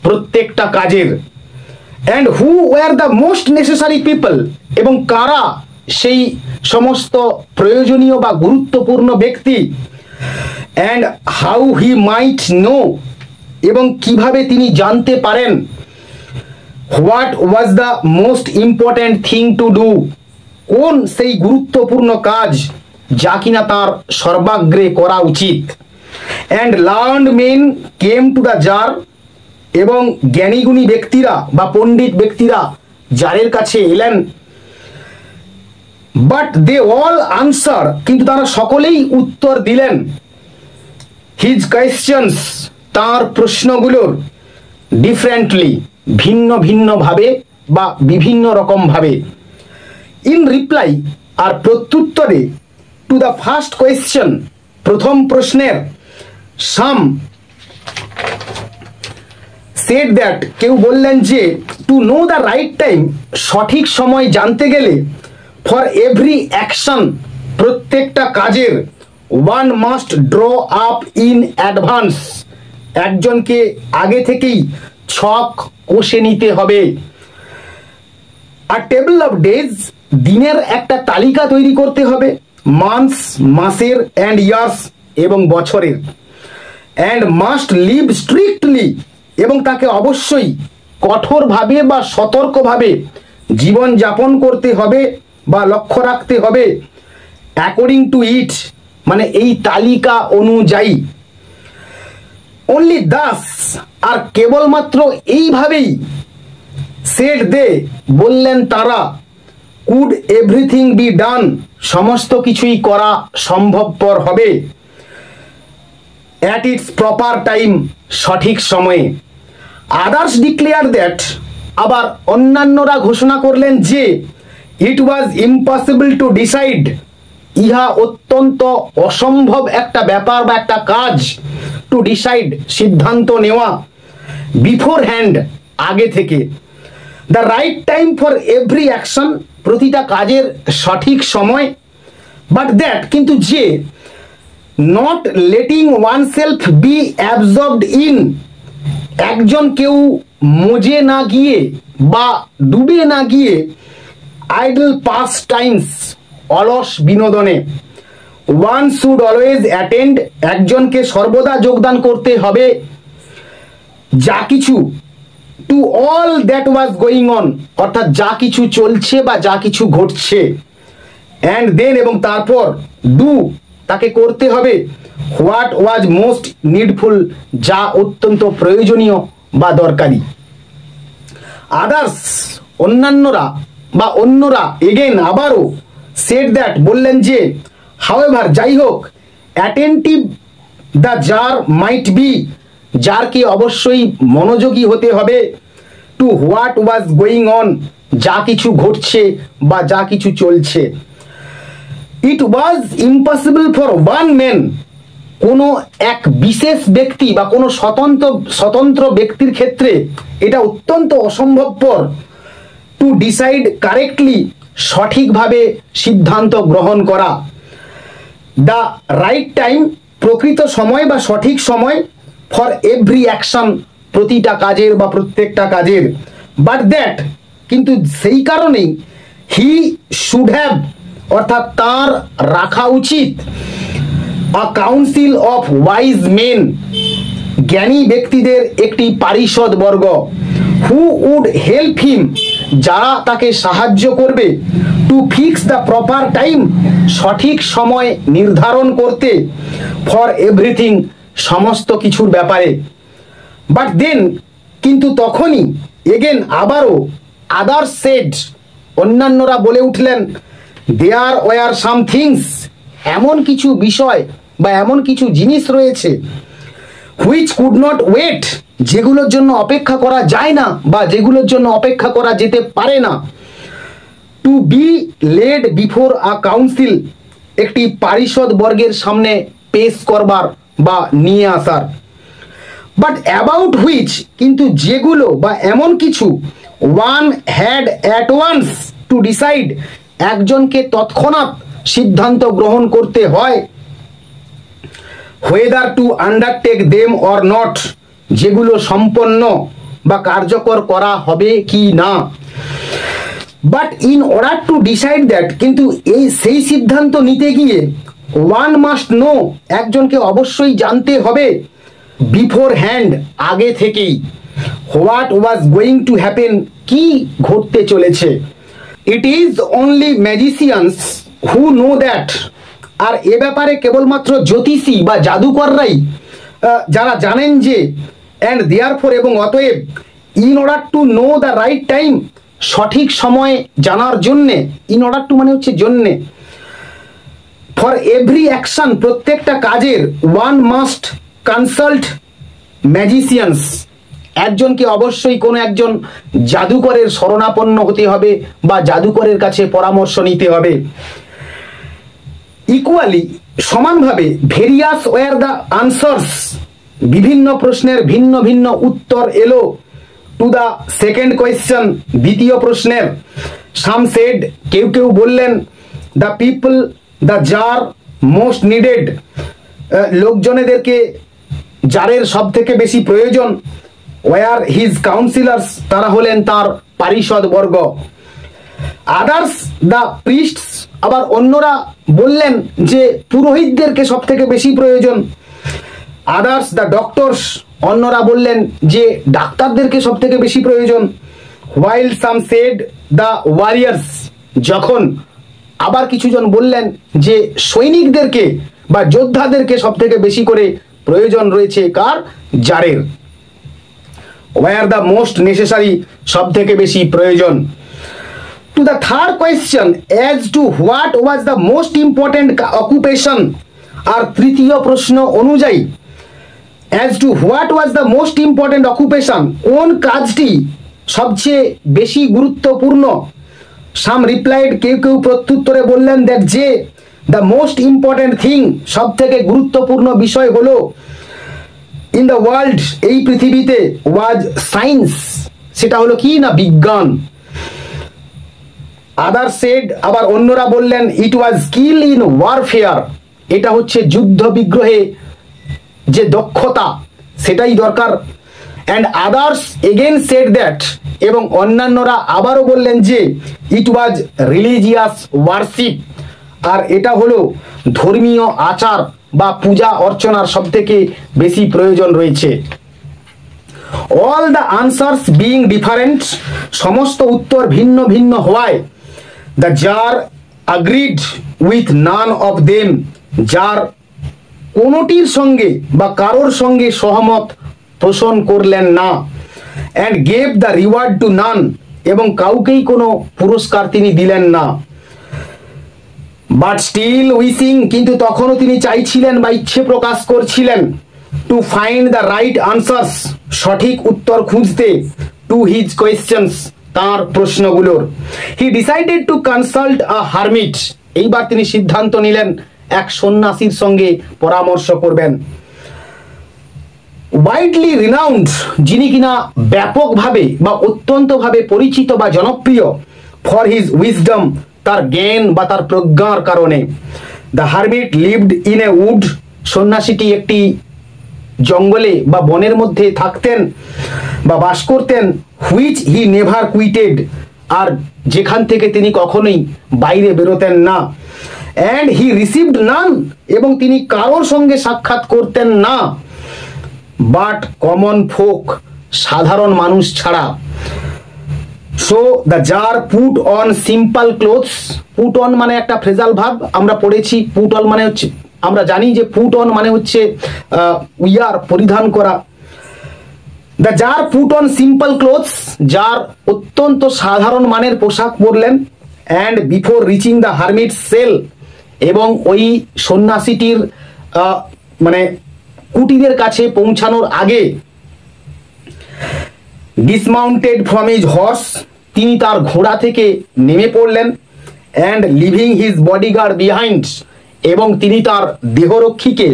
প্রত্যেকটা কাজের, and who were the most necessary people, এবং কারা সেই সমস্ত প্রয়োজনীয় বা গুরুত্বপূর্ণ ব্যক্তি, and how he might know, এবং কিভাবে তিনি জানতে পারেন, what was the most important thing to do, কোন সেই গুরুত্বপূর্ণ কাজ যা কিনা তার সর্বাগ্রে করা উচিত, and learned men came to the tsar, এবং জ্ঞানীগুণী ব্যক্তিরা বা পণ্ডিত ব্যক্তিরা জারের কাছে এলেন, বাট দে অল আনসার, কিন্তু তারা সকলেই উত্তর দিলেন, হিজ কোয়েশ্চনস, তার প্রশ্নগুলোর, ডিফারেন্টলি, ভিন্ন ভিন্ন ভাবে বা বিভিন্ন রকম ভাবে, ইন রিপ্লাই, আর প্রত্যুত্তরে, টু দ্য ফার্স্ট কোয়েশ্চন, প্রথম প্রশ্নের, সাম সেড দ্যাট, কেউ বললেন যে, to know the right time, সঠিক সময় জানতে গেলে, ফর এভরি অ্যাকশন, প্রত্যেকটা কাজের, one must draw up in advance, একজনকে আগে থেকেই ছক কষে নিতে হবে। আর টেবিল অফ ডেজ, দিনের একটা তালিকা তৈরি করতে হবে, মান্থস, মাসের, অ্যান্ড ইয়ার্স, এবং বছরের, অ্যান্ড মাস্ট লিভ স্ট্রিক্টলি, এবং তাকে অবশ্যই কঠোরভাবে বা সতর্কভাবে জীবন যাপন করতে হবে বা লক্ষ্য রাখতে হবে, অ্যাকর্ডিং টু ইট, মানে এই তালিকা অনুযায়ী। অনলি দাস, আর কেবলমাত্র এইভাবেই, সেড দে, বললেন তারা, কুড এভরিথিং বি ডান, সমস্ত কিছুই করা সম্ভবপর হবে, অ্যাট ইটস প্রপার টাইম, সঠিক সময়ে। আদার্স ডিক্লেয়ার দ্যাট, আবার অন্যান্যরা ঘোষণা করলেন যে, ইট ওয়াজ ইম্পসিবল টু ডিসাইড, ইহা অত্যন্ত অসম্ভব একটা ব্যাপার বা একটা কাজ, টু ডিসাইড, সিদ্ধান্ত নেওয়া, বিফোর হ্যান্ড, আগে থেকে, the right time for every action, প্রতিটা কাজের সঠিক সময়, বাট দ্যাট, কিন্তু যে, not letting oneself be absorbed in, একজন কেউ মজে না গিয়ে বা ডুবে না গিয়ে, আইডল পাস টাইমস, অলস বিনোদনে, ওয়ান শুড অলওয়েজ অ্যাটেন্ড, একজনকে সর্বদা যোগদান করতে হবে, যা কিছু, to all that was going on, অর্থাৎ যা কিছু চলছে বা যা কিছু ঘটছে, অ্যান্ড দেন, এবং তারপর, ডু, তাকে করতে হবে, হোয়াট ওয়াজ মোস্ট নিডফুল, যা অত্যন্ত প্রয়োজনীয় বা দরকারি। আদার্স, অন্যান্যরা বা অন্যরা, এগেন, আবারও, সেড দ্যাট, বললেন যে, হাউএভার, যাই হোক, attentive the tsar might be, যারকে অবশ্যই মনোযোগী হতে হবে, to what was going on, যা কিছু ঘটছে বা যা কিছু চলছে। It was impossible for one man, কোনো এক বিশেষ ব্যক্তি বা কোনো স্বতন্ত্র ব্যক্তির ক্ষেত্রে এটা অত্যন্ত অসম্ভবপর, টু ডিসাইড কারেক্টলি, সঠিকভাবে সিদ্ধান্ত গ্রহণ করা, দ্য রাইট টাইম, প্রকৃত সময় বা সঠিক সময়, ফর এভরি অ্যাকশন, প্রতিটা কাজের বা প্রত্যেকটা কাজের, বাট দ্যাট, কিন্তু সেই কারণেই, হি শুড হ্যাভ, অর্থাৎ তার রাখা উচিত, আ কাউন্সিল অফ ওয়াইজ মেন, জ্ঞানী ব্যক্তিদের একটি পারিষদ বর্গ, হু উড হেল্প হিম, যারা তাকে সাহায্য করবে, to fix the proper time, সঠিক সময় নির্ধারণ করতে, ফর এভরিথিং, সমস্ত কিছুর ব্যাপারে। বাট দেন, কিন্তু তখনই, এগেন, আবারও, আদার সেড, অন্যান্যরা বলে উঠলেন, দেয়ার ওয়ার সাম থিংস, এমন কিছু বিষয় বা এমন কিছু জিনিস রয়েছে, হুইচ কুড নট ওয়েট, যেগুলোর জন্য অপেক্ষা করা যায় না বা যেগুলোর জন্য অপেক্ষা করা যেতে পারে না, to be led before a council, একটি পারিষদ বর্গের সামনে পেশ করবার বা নিয়ে আসার। বাট অ্যাবাউট হুইচ, কিন্তু যেগুলো বা এমন কিছু, one had at once to decide, একজনকে তৎক্ষণাৎ সিদ্ধান্ত গ্রহণ করতে হয়, whether to undertake them or not, যেগুলো সম্পন্ন বা কার্যকর করা হবে কি না। But in order to decide that, কিন্তু সেই সিদ্ধান্ত নিতে গিয়ে, ওয়ান মাস্ট নো, একজনকে অবশ্যই জানতে হবে, বিফোর হ্যান্ড, আগে থেকেই, what was going to happen, কি ঘটতে চলেছে। It is only magicians who know that, আর এ ব্যাপারে কেবলমাত্র জ্যোতিষী বা জাদুকররাই যারা জানেন যে, অ্যান্ড দেয়ারফর, এবং অতএব, in order two know the right time, সঠিক সময় জানার জন্যে, ইন অর্ডার টু মানে হচ্ছে জন্যে, ফর এভরি অ্যাকশন প্রত্যেকটা কাজের, ওয়ান মাস্ট কনসাল্ট ম্যাজিশিয়ানস, একজনকে অবশ্যই কোনো একজন জাদুকরের শরণাপন্ন হতে হবে বা জাদুকরের কাছে পরামর্শ নিতে হবে। ইকুয়ালি সমানভাবে, ভেরিয়াস ওয়ার দ্য আনসার্স, বিভিন্ন প্রশ্নের ভিন্ন ভিন্ন উত্তর এলো, টু দ্য সেকেন্ড কোয়েশ্চন, দ্বিতীয় প্রশ্নের। সাম সেড, কেউ কেউ বললেন, the people the tsar most needed, লোকজনেদেরকে জারের সব থেকে বেশি প্রয়োজন। ওয়ার হিজ কাউন্সিলার্স, তারা হলেন তার পারিষদ বর্গ। আদার্স দ্য প্রিস্টস, আবার অন্যরা বললেন যে পুরোহিতদেরকে সব থেকে বেশি প্রয়োজন। আদার্স দ্য ডক্টরস, অন্যরা বললেন যে ডাক্তারদেরকে সব থেকে বেশি প্রয়োজন। While some said the warriors, যখন আবার কিছুজন বললেন যে সৈনিকদেরকে বা যোদ্ধাদেরকে সব থেকে বেশি করে প্রয়োজন রয়েছে কার, জারের। ওয়ার দ্য মোস্ট নেসেসারি, সব থেকে বেশি প্রয়োজন। To the third question, as to what was the most important occupation, আর তৃতীয় প্রশ্ন অনুযায়ী, as to what was the most important occupation, কোন কাজটি সবচেয়ে বেশি গুরুত্বপূর্ণ। সাম রিপ্লাইড, কেউ কেউ প্রত্যুত্তরে বললেন দ্যাট যে দ্য মোস্ট ইম্পর্টেন্ট থিং, সব থেকে গুরুত্বপূর্ণ বিষয় হলো, ইন দ্য ওয়ার্ল্ড, এই পৃথিবীতে, ওয়াজ সায়েন্স, সেটা হলো কি না বিজ্ঞান। আদার সেড, আবার অন্যরা বললেন, ইট ওয়াজ স্কিল ইন ওয়ারফেয়ার, এটা হচ্ছে যুদ্ধ বিগ্রহে যে দক্ষতা সেটাই দরকার। And others again said that, এবং অন্যান্যরা আবারও বললেন যে ইট ওয়াজ রিলিজিয়াস ওয়ারশিপ, আর এটা হলো ধর্মীয় আচার বা পূজা অর্চনার সব থেকে বেশি প্রয়োজন রয়েছে। All the answers being different, সমস্ত উত্তর ভিন্ন ভিন্ন হওয়ায়, the tsar agreed with none of them, যার কোনোটির সঙ্গে বা কারোর সঙ্গে সহমত পোষণ করলেন না। And gave the reward two নান, এবং কাউকেই কোনো পুরস্কার তিনি দিলেন না। বাট স্টিল উইসিং, কিন্তু তখনও তিনি চাইছিলেন বা ইচ্ছে প্রকাশ করছিলেন, to find the right answers, সঠিক উত্তর খুঁজতে, টু হিজ কোয়েশ্চেন্স, তার প্রশ্নগুলোর। He decided to consult a hermit, এইবার তিনি সিদ্ধান্ত নিলেন এক সন্ন্যাসীর সঙ্গে পরামর্শ করবেন। ওয়াইডলি রিনাউন্ড, যিনি কিনা ব্যাপকভাবে বা অত্যন্তভাবে পরিচিত বা জনপ্রিয়, ফর হিজ উইজডম, তার জ্ঞান বা তার প্রজ্ঞার কারণে। The hermit lived in a wood, সন্ন্যাসীটি একটি জঙ্গলে বা বনের মধ্যে থাকতেন বা বাস করতেন। হুইচ হি নেভার কুইটেড, আর যেখান থেকে তিনি কখনোই বাইরে বেরোতেন না। অ্যান্ড হি রিসিভড নান, এবং তিনি কারোর সঙ্গে সাক্ষাৎ করতেন না, বাট কমন ফোক, সাধারণ মানুষ ছাড়া। So the tsar put on simple clothes, put on মানে একটা ফ্রেজাল ভাব, আমরা পড়েছি। পুট অন মানে হচ্ছে, আমরা জানি যে পুট অন মানে হচ্ছে উইয়ার, পরিধান করা। The tsar put on simple clothes, যার অত্যন্ত সাধারণ মানের পোশাক পরলেন। And before reaching the hermit cell, এবং ওই সন্ন্যাসীটির মানে কুটিরের কাছে পৌঁছানোর আগে, ডিসমাউন্টেড ফ্রম হিজ হর্স, তিনি তার ঘোড়া থেকে নেমে পড়লেন। And living his bodyguard behind, এবং তিনি তার দেহরক্ষীকে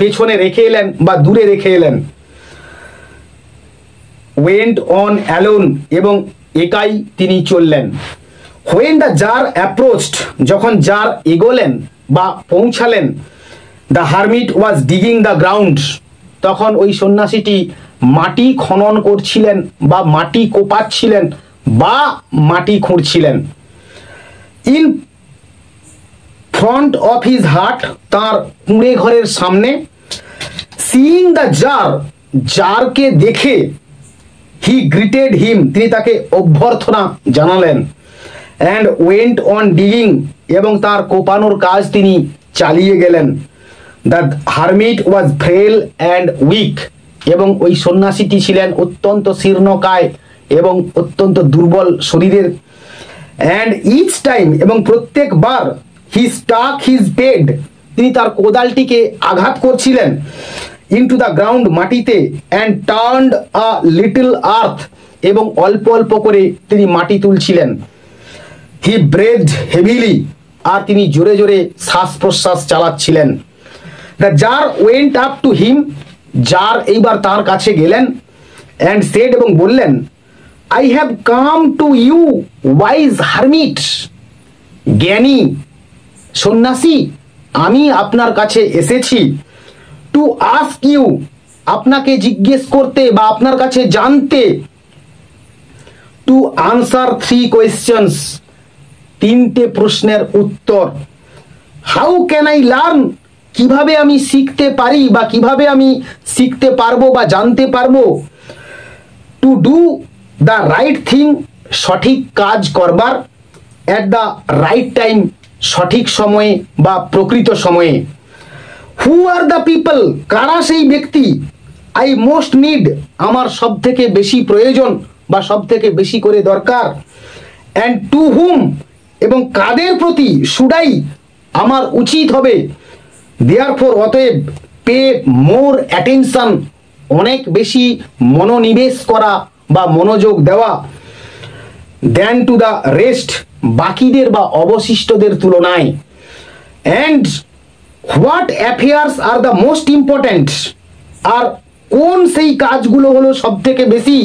পেছনে রেখে এলেন বা দূরে রেখে এলেন। ওয়েন্ট অন অ্যালোন, এবং একাই তিনি চললেন। হোয়েন দ্য জার অ্যাপ্রোচড, যখন জার এগোলেন বা পৌঁছালেন, the hermit was digging the ground, তখন ওই সন্ন্যাসীটি মাটি খনন করছিলেন বা মাটি কোপাচ্ছিলেন বা মাটি খুঁড়ছিলেন। ইন ফ্রন্ট অফ হিজ হাট, তার কুঁড়ে ঘরের সামনে। সিইং দ্য জার, জারকে দেখে, হি গ্রিটেড হিম, তিনি তাকে অভ্যর্থনা জানালেন। অ্যান্ড ওয়েন্ট অন ডিগিং, এবং তার কোপানোর কাজ তিনি চালিয়ে গেলেন। The hermit was frail and weak, এবং ওই সন্ন্যাসীটি ছিলেন অত্যন্ত শীর্ণকায় এবং অত্যন্ত দুর্বল শরীরের। অ্যান্ড ইচ টাইম, এবং প্রত্যেকবার হি স্টাক হিজ পেড, তিনি তার কোদালটিকে আঘাত করছিলেন ইনটু দ্য গ্রাউন্ড, মাটিতে, অ্যান্ড টার্নড আ লিটল আর্থ, এবং অল্প অল্প করে তিনি মাটি তুলছিলেন। হি ব্রেথড হেভিলি, আর তিনি জোরে জোরে শ্বাস প্রশ্বাস চালাচ্ছিলেন। The tsar went up to him, tsar এইবার তার কাছে গেলেন, অ্যান্ড সেড, এবং বললেন, I have come to you wise hermit, জ্ঞানী সন্ন্যাসী, আমি আপনার কাছে এসেছি, টু আস্ক ইউ, আপনাকে জিজ্ঞেস করতে বা আপনার কাছে জানতে, টু আনসার 3 কোয়েশ্চেন্স, 3টে প্রশ্নের উত্তর। হাউ ক্যান আই লার্ন, কিভাবে আমি শিখতে পারি বা কিভাবে আমি শিখতে পারবো বা জানতে পারবো। Two do the right thing, সঠিক কাজ করবার, অ্যাট দ্য রাইট টাইম, সঠিক সময়ে বা প্রকৃত সময়ে। হু আর দ্য পিপল, কারা সেই ব্যক্তি, আই মোস্ট নিড, আমার সব থেকে বেশি প্রয়োজন বা সব থেকে বেশি করে দরকার। অ্যান্ড টু হুম, এবং কাদের প্রতি, শুডাই, আমার উচিত হবে, দেয়ারফর, অতএব, পে মোর অ্যাটেনশন, অনেক বেশি মনোনিবেশ করা বা মনোযোগ দেওয়া, দেন টু দ্য রেস্ট, বাকিদের বা অবশিষ্টদের তুলনায়। And what affairs are the most important, আর কোন সেই কাজগুলো হলো সব থেকে বেশি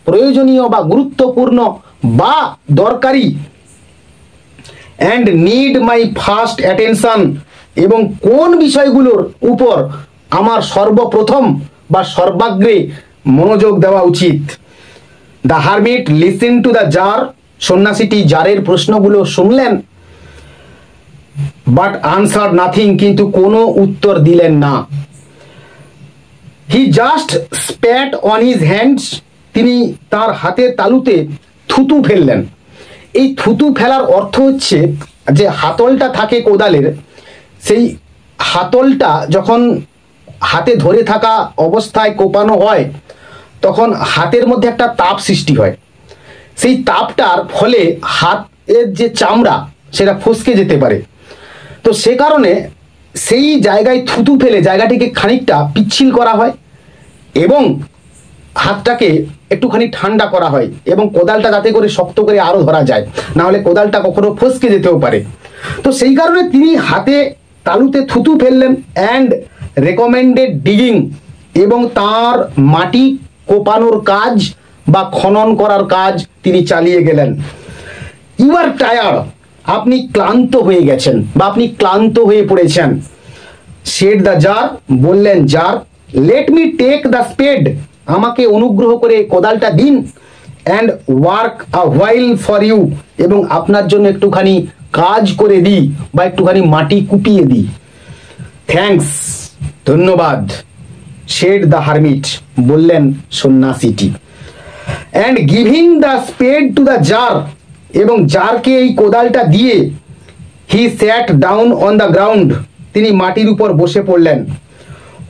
প্রয়োজনীয় বা গুরুত্বপূর্ণ বা দরকারি। And need my first attention, এবং কোন বিষয়গুলোর উপর আমার সর্বপ্রথম বা সর্বাগ্রে মনোযোগ দেওয়া উচিত। The hermit listen to the tsar, সন্ন্যাসীটি জারের প্রশ্নগুলো শুনলেন, বাট আনসার নাথিং, কিন্তু কোনো উত্তর দিলেন না। He just spat on his hands, তিনি তার হাতের তালুতে থুতু ফেললেন। এই থুতু ফেলার অর্থ হচ্ছে যে হাতলটা থাকে কোদালের, সেই হাতলটা যখন হাতে ধরে থাকা অবস্থায় কোপানো হয় তখন হাতের মধ্যে একটা তাপ সৃষ্টি হয়, সেই তাপটার ফলে হাতের যে চামড়া সেটা ফসকে যেতে পারে। তো সে কারণে সেই জায়গায় থুতু ফেলে জায়গাটিকে খানিকটা পিচ্ছিল করা হয় এবং হাতটাকে একটুখানি ঠান্ডা করা হয় এবং কোদালটা যাতে করে শক্ত করে আরো ধরা যায়, না হলে কোদালটা কখনো ফসকে যেতেও পারে। তো সেই কারণে তিনি হাতে তালুতে থুতু ফেললেন অ্যান্ড রেকমেন্ডেড ডিগিং, এবং তার মাটি কোপানোর কাজ বা খনন করার কাজ তিনি চালিয়ে গেলেন। ইউ আর টায়ার্ড, আপনি ক্লান্ত হয়ে গেছেন বা আপনি ক্লান্ত হয়ে পড়েছেন। সেড দ্য জার, বললেন tsar, let me take the spade, আমাকে অনুগ্রহ করে কোদালটা দিন, and work a while for you, এবং আপনার জন্য একটুখানি কাজ করে দিই বা একটুখানি মাটি কুপিয়ে দিই। থ্যাঙ্কস, ধন্যবাদ। সেড দ্য হারমিট, বললেন সন্ন্যাসীটি। And giving the spade to the tsar, এবং জারকে এই কোদালটা দিয়ে he sat down on the ground, তিনি মাটির উপর বসে পড়লেন।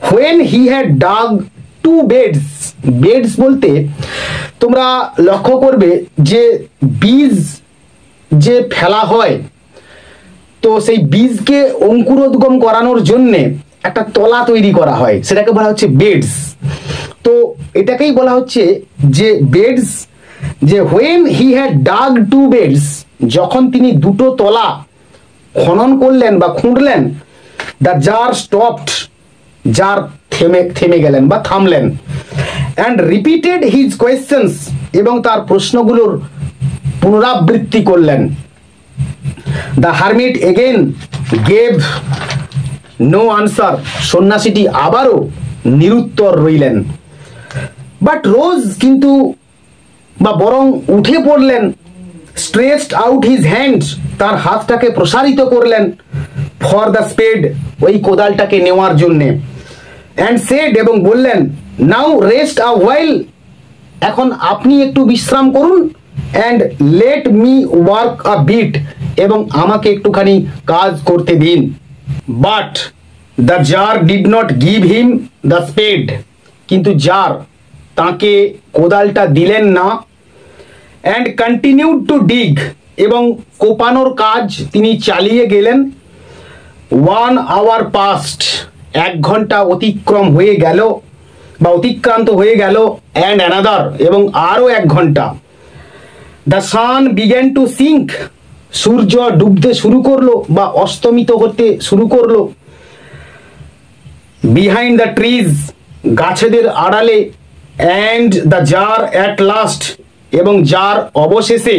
When he had dug 2 beds, beds বলতে তোমরা লক্ষ্য করবে যে বীজ যে ফেলা হয়, তো সেই বীজকে অঙ্কুরোদ্গম করানোর জন্যে একটা তলা তৈরি করা হয়, সেটাকে বলা হচ্ছে বেডস। তো এটাকেই বলা হচ্ছে যে বেডস, যে when he had dug 2 beds, যখন তিনি 2টো তলা খনন করলেন বা খুঁড়লেন, দ্য জার স্টপড, জার থেমে গেলেন বা থামলেন। অ্যান্ড রিপিটেড হিজ কোয়েশ্চেন্স, এবং তার প্রশ্নগুলোর পুনরাবৃত্তি করলেন। The hermit again gave no answer, সন্ন্যাসীটি আবারও নিরুত্তর রইলেন। বাট রোজ, কিন্তু বা বরং উঠে পড়লেন। স্ট্রেচড আউট হিজ হ্যান্ড, তার হাতটাকে প্রসারিত করলেন। ফর দ্য স্পেড, ওই কোদালটাকে নেওয়ার জন্যে। অ্যান্ড সেড, এবং বললেন, নাও রেস্ট আ হোয়াইল, এখন আপনি একটু বিশ্রাম করুন। And let me work a bit, এবং আমাকে একটুখানি কাজ করতে দিন। But the tsar did not give him the spade, কিন্তু জার তাকে কোদালটা দিলেন না। অ্যান্ড কন্টিনিউড টু ডিগ, এবং কোপানোর কাজ তিনি চালিয়ে গেলেন। 1 hour পাস্ট, 1 ঘন্টা অতিক্রম হয়ে গেল বা অতিক্রান্ত হয়ে গেল। অ্যান্ড অ্যানাদার, এবং আরও 1 ঘন্টা। The sun began to sink, সূর্য ডুবতে শুরু করলো বা অস্তমিত হতে শুরু করলো। বিহাইন্ড দ্য ট্রিজ, গাছেদের আড়ালে। And the tsar at last, এবং জার অবশেষে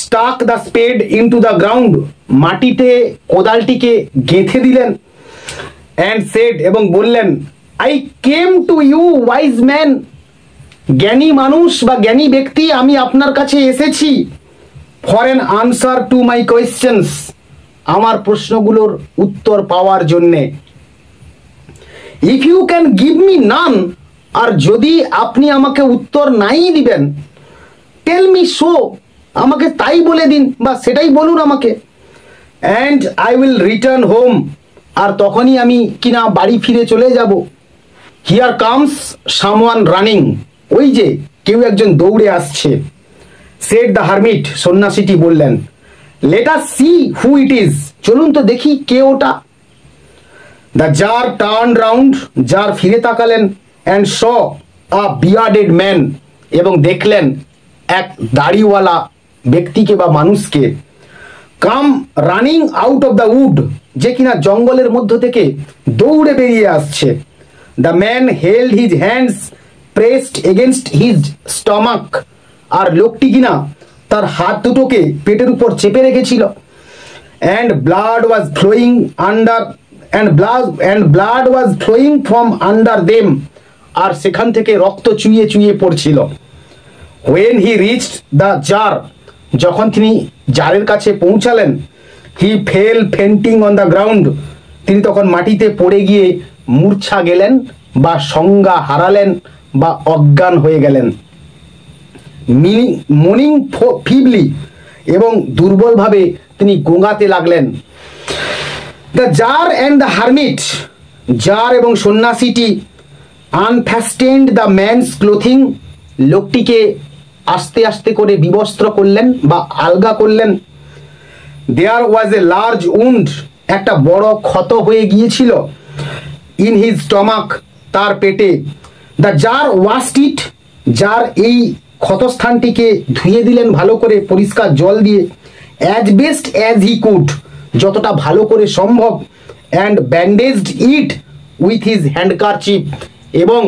stuck the spade into the ground, মাটিতে কোদালটিকে গেঁথে দিলেন। অ্যান্ড সেড, এবং বললেন, I came to you wise man, জ্ঞানী মানুষ বা জ্ঞানী ব্যক্তি, আমি আপনার কাছে এসেছি। For an answer to my questions, আমার প্রশ্নগুলোর উত্তর পাওয়ার জন্যে। If you can give me none, আর যদি আপনি আমাকে উত্তর নাই দিবেন, টেল মি সো, আমাকে তাই বলে দিন বা সেটাই বলুন আমাকে। And I will return home, আর তখনই আমি কিনা বাড়ি ফিরে চলে যাব। হিয়ার কামস সামওয়ান রানিং, ওই যে কেউ একজন দৌড়ে আসছে। সেড দ্য হারমিট, সন্ন্যাসীটি বললেন। Let us see who it is, চলুন তো দেখি কে ওটা। দ্য জার টার্ন রাউন্ড, জার ফিরে তাকালেন। And saw a bearded man, এবং দেখলেন এক দাড়িওয়ালা ব্যক্তিকে বা মানুষকে। Come running out of the wood, যে কিনা জঙ্গলের মধ্য থেকে দৌড়ে বেরিয়ে আসছে। The man held his hands pressed against his stomach, আর লোকটি কিনা তার হাত দুটোকে পেটের উপর চেপে রেখেছিল। And blood was flowing under blood was flowing from under them, আর সেখান থেকে রক্ত চুইয়ে চুইয়ে পড়ছিল। When he reached the tsar, যখন তিনি জারের কাছে পৌঁছালেন। He fell fainting on the ground, তিনি তখন মাটিতে পড়ে গিয়ে মূর্ছা গেলেন বা সংজ্ঞা হারালেন বা অজ্ঞান হয়ে গেলেন। মর্নিং ফিবলি, এবং দুর্বলভাবে তিনি গোঙাতে লাগলেন। The tsar and the hermit, tsar এবং সন্ন্যাসীটি আনফ্যাস্টেন্ড দ্য ম্যানস ক্লোথিং, লোকটিকে আস্তে আস্তে করে বিবস্ত্র করলেন বা আলগা করলেন। দেয়ার ওয়াজ এ লার্জ উন্ড, একটা বড় ক্ষত হয়ে গিয়েছিল। ইন হিজ স্টমাক, তার পেটে। দ্য জার ওয়াশড ইট, জার এই ক্ষতস্থানটিকে ধুয়ে দিলেন ভালো করে পরিষ্কার জল দিয়ে। As best as he could, যতটা ভালো করে সম্ভব। And bandaged it with his handkerchief, এবং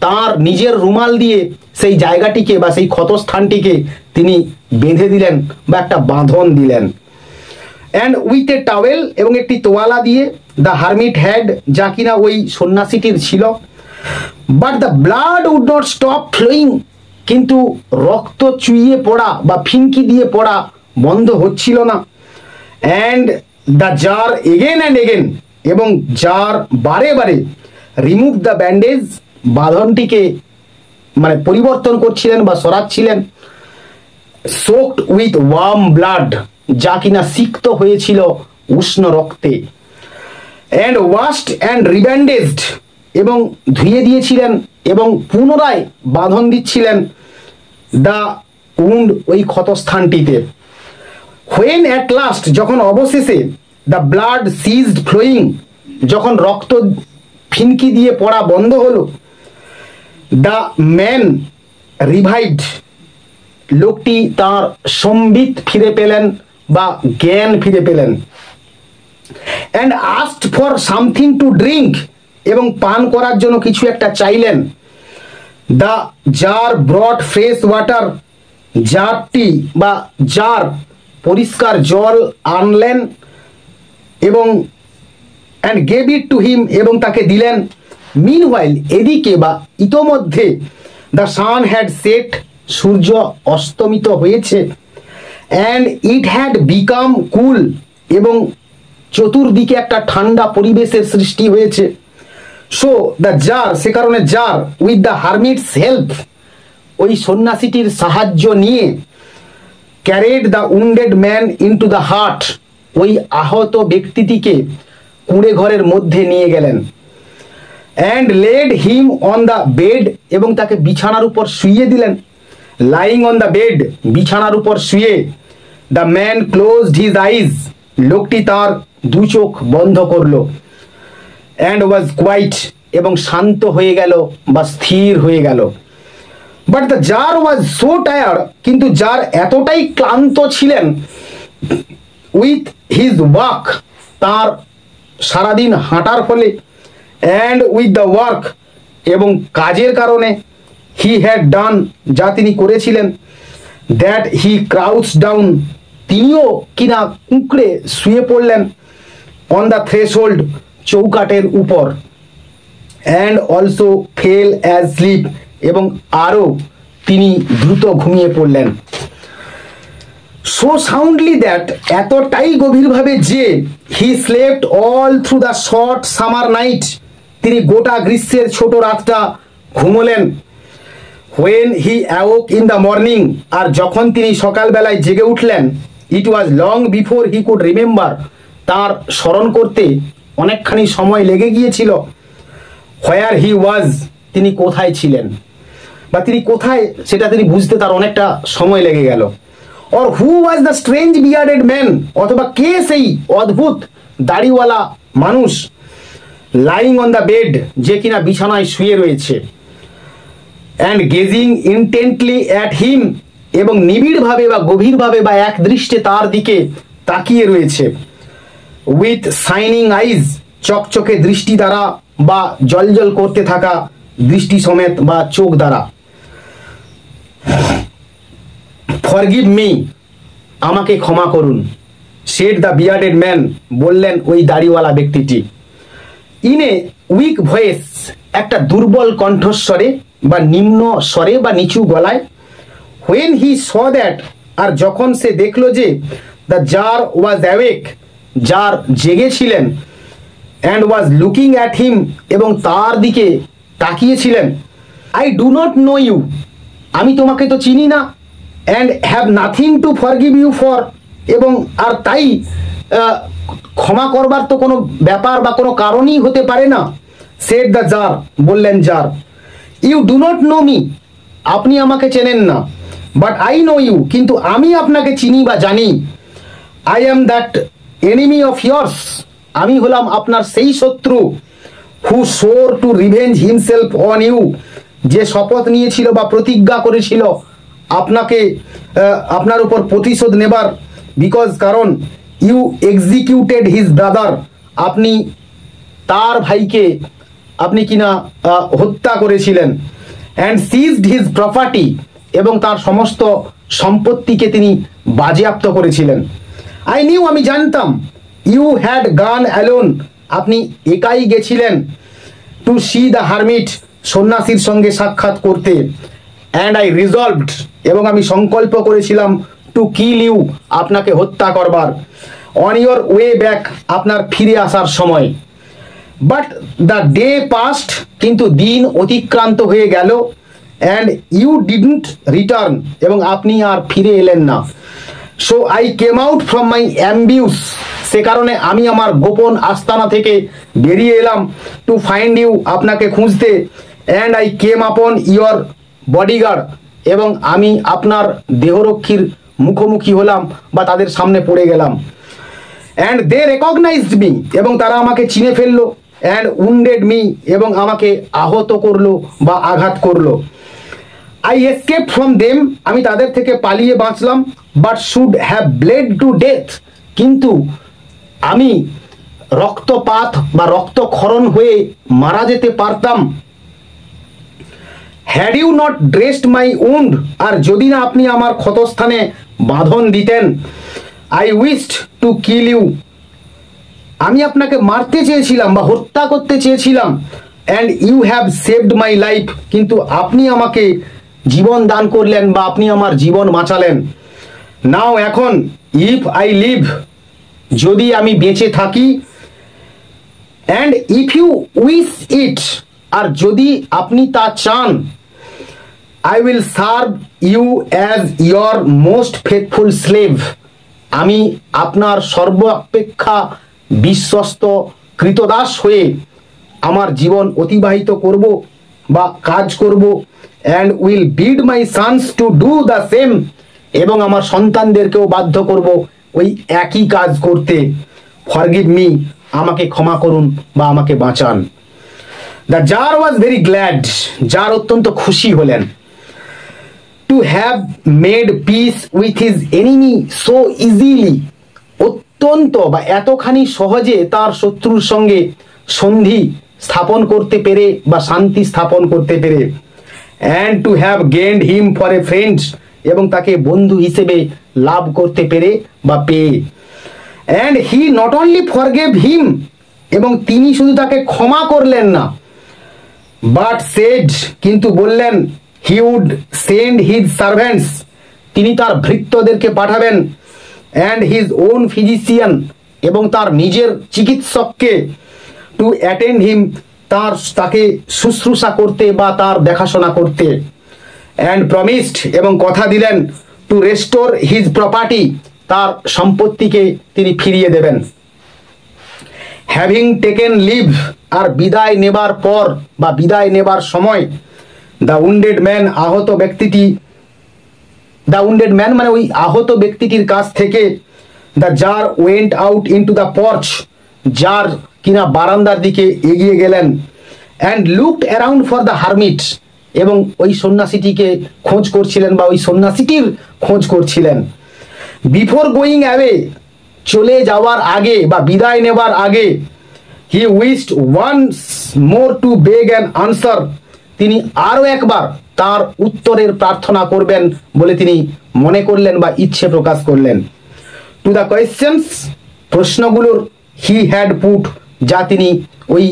তার নিজের রুমাল দিয়ে সেই জায়গাটিকে বা সেই ক্ষতস্থানটিকে তিনি বেঁধে দিলেন বা একটা বাঁধন দিলেন। অ্যান্ড উইথ এ টাওয়েল, এবং একটি তোয়ালা দিয়ে। দ্য হারমিট হ্যাড, যা কিনা ওই সন্ন্যাসীটির ছিল। But the blood would not stop flowing, কিন্তু রক্ত চুইয়ে পড়া বা ফিনকি দিয়ে পড়া বন্ধ হচ্ছিল না। And the tsar again and again, এবং জার বারে বারে রিমুভ দ্য ব্যান্ডেজ, বাঁধনটিকে মানে পরিবর্তন করছিলেন বা সরাচ্ছিলেন। সোকড উইথ ওয়ার্ম ব্লাড, যা কিনা সিক্ত হয়েছিল উষ্ণ রক্তে। অ্যান্ড ওয়াশড অ্যান্ড রিব্যান্ডেজড, এবং ধুয়ে দিয়েছিলেন এবং পুনরায় বাঁধন দিচ্ছিলেন দ্য উন্ড, ওই ক্ষতস্থানটিতে। হোয়েন অ্যাট লাস্ট, যখন অবশেষে দ্য ব্লাড সিজড ফ্লোয়িং, যখন রক্ত ফিনকি দিয়ে পড়া বন্ধ হলো। দ্য ম্যান রিভাইভড, লোকটি তার সম্বিত ফিরে পেলেন বা জ্ঞান ফিরে পেলেন। And asked for something to drink, এবং পান করার জন্য কিছু একটা চাইলেন। The tsar brought fresh water, জারটি বা জার পরিষ্কার জল আনলেন এবং and gave it to him, এবং তাকে দিলেন। মিনওয়াইল, এদিকে বা ইতোমধ্যে দ্য সান হ্যাড সেট, সূর্য অস্তমিত হয়েছে। And it had become cool, এবং চতুর্দিকে একটা ঠান্ডা পরিবেশের সৃষ্টি হয়েছে। সো দ্য জার, সে কারণে tsar with the hermit's help, ওই সন্ন্যাসীটির সাহায্য নিয়ে carried the wounded man into the hut, ওই আহত ব্যক্তিটিকে কুঁড়ে ঘরের মধ্যে নিয়ে গেলেন। And laid him on the bed, এবং তাকে বিছানার উপর শুইয়ে দিলেন। লাইং অন দ্য বেড, বিছানার উপর শুয়ে, the man closed his eyes, লোকটি তার দু চোখ বন্ধ করলো, অ্যান্ড ওয়াজ কোয়াইট, এবং শান্ত হয়ে গেল বা স্থির হয়ে গেল। But the tsar was so tired, কিন্তু জার এতটাই ক্লান্ত ছিলেন, উইথ হিজ ওয়ার্ক, তার সারাদিন হাঁটার ফলে, অ্যান্ড উইথ দ্য ওয়ার্ক, এবং কাজের কারণে, হি হ্যাড ডান, যা তিনি করেছিলেন, দ্যাট হি ক্রাউচ ডাউন, তিনিও কিনা কুঁকড়ে শুয়ে পড়লেন, অন দ্য থ্রেশহোল্ড, চৌকাটের উপর, and also fell asleep, এবং আরও তিনি দ্রুত ঘুমিয়ে পড়লেন। সো সাউন্ডলি দ্যাট, এতটাই গভীরভাবে যে, he slept all through the short summer night, তিনি গোটা গ্রীষ্মের ছোট রাতটা ঘুমোলেন। When he awoke in the morning, আর যখন তিনি সকালবেলায় জেগে উঠলেন, it was long before he could remember, তার স্মরণ করতে অনেকখানি সময় লেগে গিয়েছিল। হোয়ার হি ওয়াজ, তিনি কোথায় ছিলেন বা তিনি কোথায় সেটা তিনি বুঝতে তার অনেকটা সময় লেগে গেল। Or who was the strange bearded man, অথবা কে সেই অদ্ভুত দাড়িওয়ালা মানুষ, লাইং অন দ্য বেড, যে কিনা বিছানায় শুয়ে রয়েছে, and gazing intently at him, এবং নিবিড়ভাবে বা গভীরভাবে বা এক দৃষ্টে তার দিকে তাকিয়ে রয়েছে, উইথ শাইনিং আইজ, চকচকে দৃষ্টি দ্বারা বা জলজল করতে থাকা দৃষ্টি সমেত বা চোখ দ্বারা। ফরগিভ মি, আমাকে ক্ষমা করুন, সেড দ্য বিয়ার্ডেড ম্যান, বললেন ওই দাড়িওয়ালা ব্যক্তিটি, ইন এ উইক ভয়েস, একটা দুর্বল কণ্ঠস্বরে বা নিম্ন স্বরে বা নিচু গলায়। হোয়েন হি স দ্যাট, আর যখন সে দেখলো যে, দ্য জার ওয়াজ অ্যাওয়েক, জার জেগেছিলেন, and was looking at him, এবং তার দিকে তাকিয়েছিলেন। I do not know you, আমি তোমাকে তো চিনি না, and have nothing to forgive you for, এবং আর তাই ক্ষমা করবার তো কোনো ব্যাপার বা কোনো কারণই হতে পারে না। সেড দ্য জার, বললেন tsar, you do not know me, আপনি আমাকে চেনেন না, বাট আই নো ইউ, কিন্তু আমি আপনাকে চিনি বা জানি। I am that enemy of yours, আমি হলাম আপনার সেই শত্রু, who swore to revenge himself on you, যে শপথ নিয়েছিল বা প্রতিজ্ঞা করেছিল আপনাকে আপনার উপর প্রতিশোধ নেবার, বিকজ কারণ, ইউ এক্সিকিউটেড হিজ ব্রাদার, আপনি তার ভাইকে আপনি কিনা হত্যা করেছিলেন, অ্যান্ড সিজড হিজ প্রপার্টি, এবং তার সমস্ত সম্পত্তিকে তিনি বাজেয়াপ্ত করেছিলেন। আই নিউ, আমি জানতাম, ইউ হ্যাড গান অ্যালোন, আপনি একাই গেছিলেন, টু সি দ্য হারমিট, সন্ন্যাসীর সঙ্গে সাক্ষাৎ করতে, অ্যান্ড আই রিজলভড, এবং আমি সংকল্প করেছিলাম, টু কিল ইউ, আপনাকে হত্যা করবার, অন ইয়োর ওয়ে ব্যাক, আপনার ফিরে আসার সময়। বাট দ্য ডে পাস্ট, কিন্তু দিন অতিক্রান্ত হয়ে গেল, অ্যান্ড ইউ ডিডন্ট রিটার্ন, এবং আপনি আর ফিরে এলেন না। So I came out from my ambush, সে কারণে আমি আমার গোপন আস্তানা থেকে বেরিয়ে এলাম, টু ফাইন্ড ইউ, আপনাকে খুঁজতে, অ্যান্ড আই কেম আপন ইয়োর বডিগার্ড, এবং আমি আপনার দেহরক্ষীর মুখোমুখি হলাম বা তাদের সামনে পড়ে গেলাম। অ্যান্ড দে রেকগনাইজড মি, এবং তারা আমাকে চিনে ফেললো, অ্যান্ড উন্ডেড মি, এবং আমাকে আহত করলো বা আঘাত করলো। আই এসকেপ ফ্রম দেম, আমি তাদের থেকে পালিয়ে বাঁচলাম, but should have bled to death, কিন্তু আমি রক্তপাত বা রক্তক্ষরণ হয়ে মারা যেতে পারতাম। Had you not dressed my wound, আর যদি না আপনি আমার ক্ষতস্থানে বাঁধন দিতেন। I wished to kill you, আমি আপনাকে মারতে চেয়েছিলাম বা হত্যা করতে চেয়েছিলাম। And you have saved my life, কিন্তু আপনি আমাকে জীবন দান করলেন বা আপনি আমার জীবন বাঁচালেন। নাও, এখন, ইফ আই লিভ, যদি আমি বেঁচে থাকি, and if you wish it, আর যদি আপনি তা চান, I will serve you as your most faithful slave, আমি আপনার সর্বাপেক্ষা বিশ্বস্ত কৃতদাস হয়ে আমার জীবন অতিবাহিত করব, বা কাজ করব, and will bid my sons to do the same, এবং আমার সন্তানদেরকেও বাধ্য করব ওই একই কাজ করতে। ফরগিভ মি, আমাকে ক্ষমা করুন বা আমাকে বাঁচান। The tsar was very glad, tsar অত্যন্ত খুশি হলেন। To have made peace with his enemy so easily, অত্যন্ত বা এতখানি সহজে তার শত্রুর সঙ্গে সন্ধি স্থাপন করতে পেরে বা শান্তি স্থাপন করতে পেরে। And to have gained him for a friend, এবং তাকে বন্ধু হিসেবে লাভ করতে পেরে বা পেয়ে। And he not only forgave him, এবং তিনি শুধু তাকে ক্ষমা করলেন না, বাট সেড, কিন্তু বললেন, he would send his servants, তিনি তার ভৃত্যদেরকে পাঠাবেন, অ্যান্ড হিজ ওন ফিজিশিয়ান, এবং তার নিজের চিকিৎসককে, টু অ্যাটেন্ড হিম, তাকে শুশ্রূষা করতে বা তার দেখাশোনা করতে। অ্যান্ড প্রমিসড, এবং কথা দিলেন, টু রেস্টোর হিজ প্রপার্টি, তার সম্পত্তিকে তিনি ফিরিয়ে দেবেন। হ্যাভিং টেকেন লিভ, আর বিদায় নেবার পর বা বিদায় নেবার সময়, দ্য উন্ডেড ম্যান, আহত ব্যক্তিটি, দ্য উন্ডেড ম্যান মানে ওই আহত ব্যক্তিটির কাছ থেকে, the tsar went out into the porch, জার কিনা বারান্দার দিকে এগিয়ে গেলেন। And looked around for the hermit, এবং ওই সন্ন্যাসীটিকে খোঁজ করছিলেন বা ওই সন্ন্যাসীটির খোঁজ করছিলেন। বিফোর গোয়িং অ্যাওয়ে, চলে যাওয়ার আগে বা বিদায় নেবার আগে, he wished once more to beg an answer, তিনি আরও একবার তার উত্তরের প্রার্থনা করবেন বলে তিনি মনে করলেন বা ইচ্ছে প্রকাশ করলেন। টু দ্য কোয়েশ্চেন্স, প্রশ্নগুলোর, হি হ্যাড পুট, যা তিনি ওই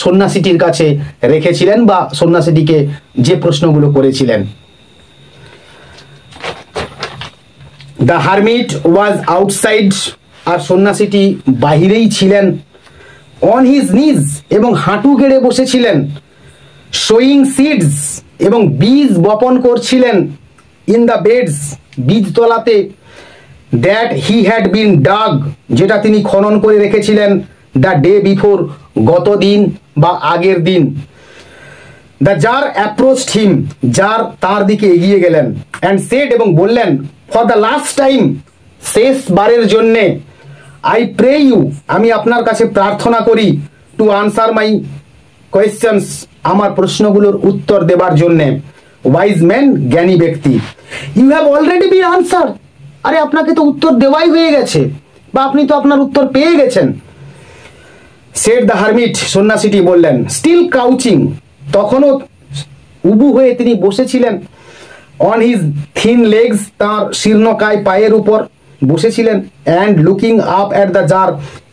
সন্ন্যাসীটির কাছে রেখেছিলেন বা সন্ন্যাসীটিকে যে প্রশ্নগুলো করেছিলেন। দ্য হারমিট ওয়াজ আউটসাইড, আর সন্ন্যাসীটি বাহিরেই ছিলেন। অন হিজ নিজ, এবং হাঁটু গেড়ে বসেছিলেন। শোয়িং সিডস, এবং বীজ বপন করছিলেন। ইন দ্য বেডস, বীজতলাতে। That he had been dug, যেটা তিনি খনন করে রেখেছিলেন। দ্য ডে বিফোর, গত দিন বা আগের দিন। The tsar approached him, tsar তার দিকে এগিয়ে গেলেন। অ্যান্ড সেড, এবং বললেন, ফর দ্য লাস্ট টাইম, শেষবারের জন্যে, আই প্রে ইউ, আমি আপনার কাছে প্রার্থনা করি, টু আনসার মাই কোয়েশ্চেন্স, আমার প্রশ্নগুলোর উত্তর দেবার জন্যে। ওয়াইজ ম্যান, জ্ঞানী ব্যক্তি। You have already been answer, আরে আপনাকে তো উত্তর দেওয়াই হয়ে গেছে বা আপনি তো আপনার উত্তর পেয়ে গেছেন। সেড দ্য হারমিট, সন্ন্যাসীটি বললেন। স্টিল ক্রাউচিং, তখনও উবু হয়ে তিনি বসেছিলেন। অন হিজ থিন লেগস, তাঁর শীর্ণকায় পায়ের উপর বসেছিলেন। And looking up at the tsar,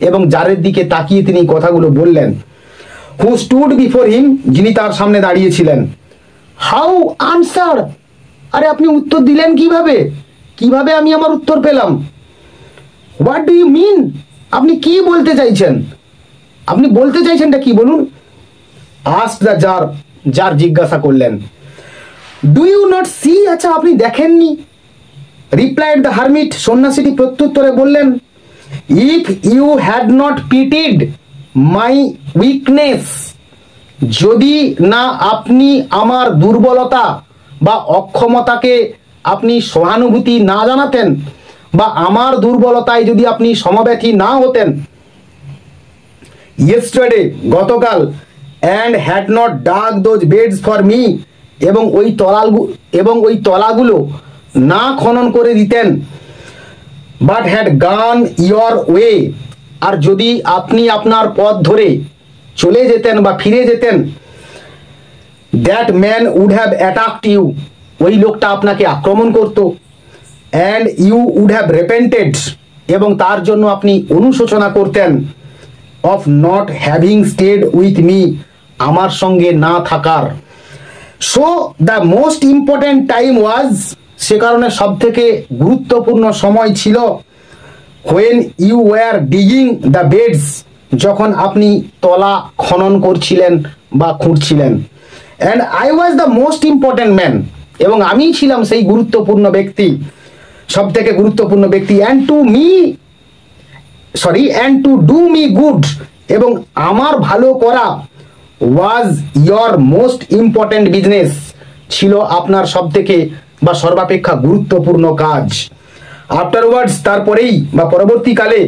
এবং জারের দিকে তাকিয়ে তিনি কথাগুলো বললেন। হু স্টুড বিফোর হিম, যিনি তার সামনে দাঁড়িয়েছিলেন। হাউ আনসার, আরে আপনি উত্তর দিলেন কিভাবে? কিভাবে আমি আমার উত্তর পেলাম? হোয়াট ডু ইউ মিন, আপনি কি বলতে চাইছেন? আপনি বলতে চাইছেনটা কি বলুন? আস্কড দ্য জার, জার জিজ্ঞাসা করলেন। ডু ইউ নট সি, আচ্ছা আপনি দেখেননি? রিপ্লাইড দ্য হারমিট, সন্ন্যাসীটি প্রত্যুত্তরে বললেন, if you had not pitied my weakness, যদি না আপনি আমার দুর্বলতা বা অক্ষমতাকে আপনি সহানুভূতি না জানাতেন বা আমার দুর্বলতায় যদি আপনি সমব্যথী না হতেন, ইয়েস্টারডে, গতকাল, and had not dug those beds for me, এবং ওই তলাগুলো না খনন করে দিতেন, but had gone your way, আর যদি আপনি আপনার পথ ধরে চলে যেতেন বা ফিরে যেতেন, that man would have attacked you, ওই লোকটা আপনাকে আক্রমণ করত। And you would have repented, এবং তার জন্য আপনি অনুশোচনা করতেন। Of not having stayed with me, আমার সঙ্গে না থাকার। So the most important time was, সে কারণে সব থেকে গুরুত্বপূর্ণ সময় ছিল, when you were digging the beds, যখন আপনি তলা খনন করছিলেন বা খুঁড়ছিলেন। And I was the most important man, এবং আমি ছিলাম সেই গুরুত্বপূর্ণ ব্যক্তি, সব থেকে গুরুত্বপূর্ণ ব্যক্তি। And to do me good, এবং আমার ভালো করা, ওয়াজ ইয়োর মোস্ট ইম্পর্ট্যান্ট বিজনেস, ছিল আপনার সবথেকে বা সর্বাপেক্ষা গুরুত্বপূর্ণ কাজ। আফটারওয়ার্ডস, তারপরেই বা পরবর্তীকালে,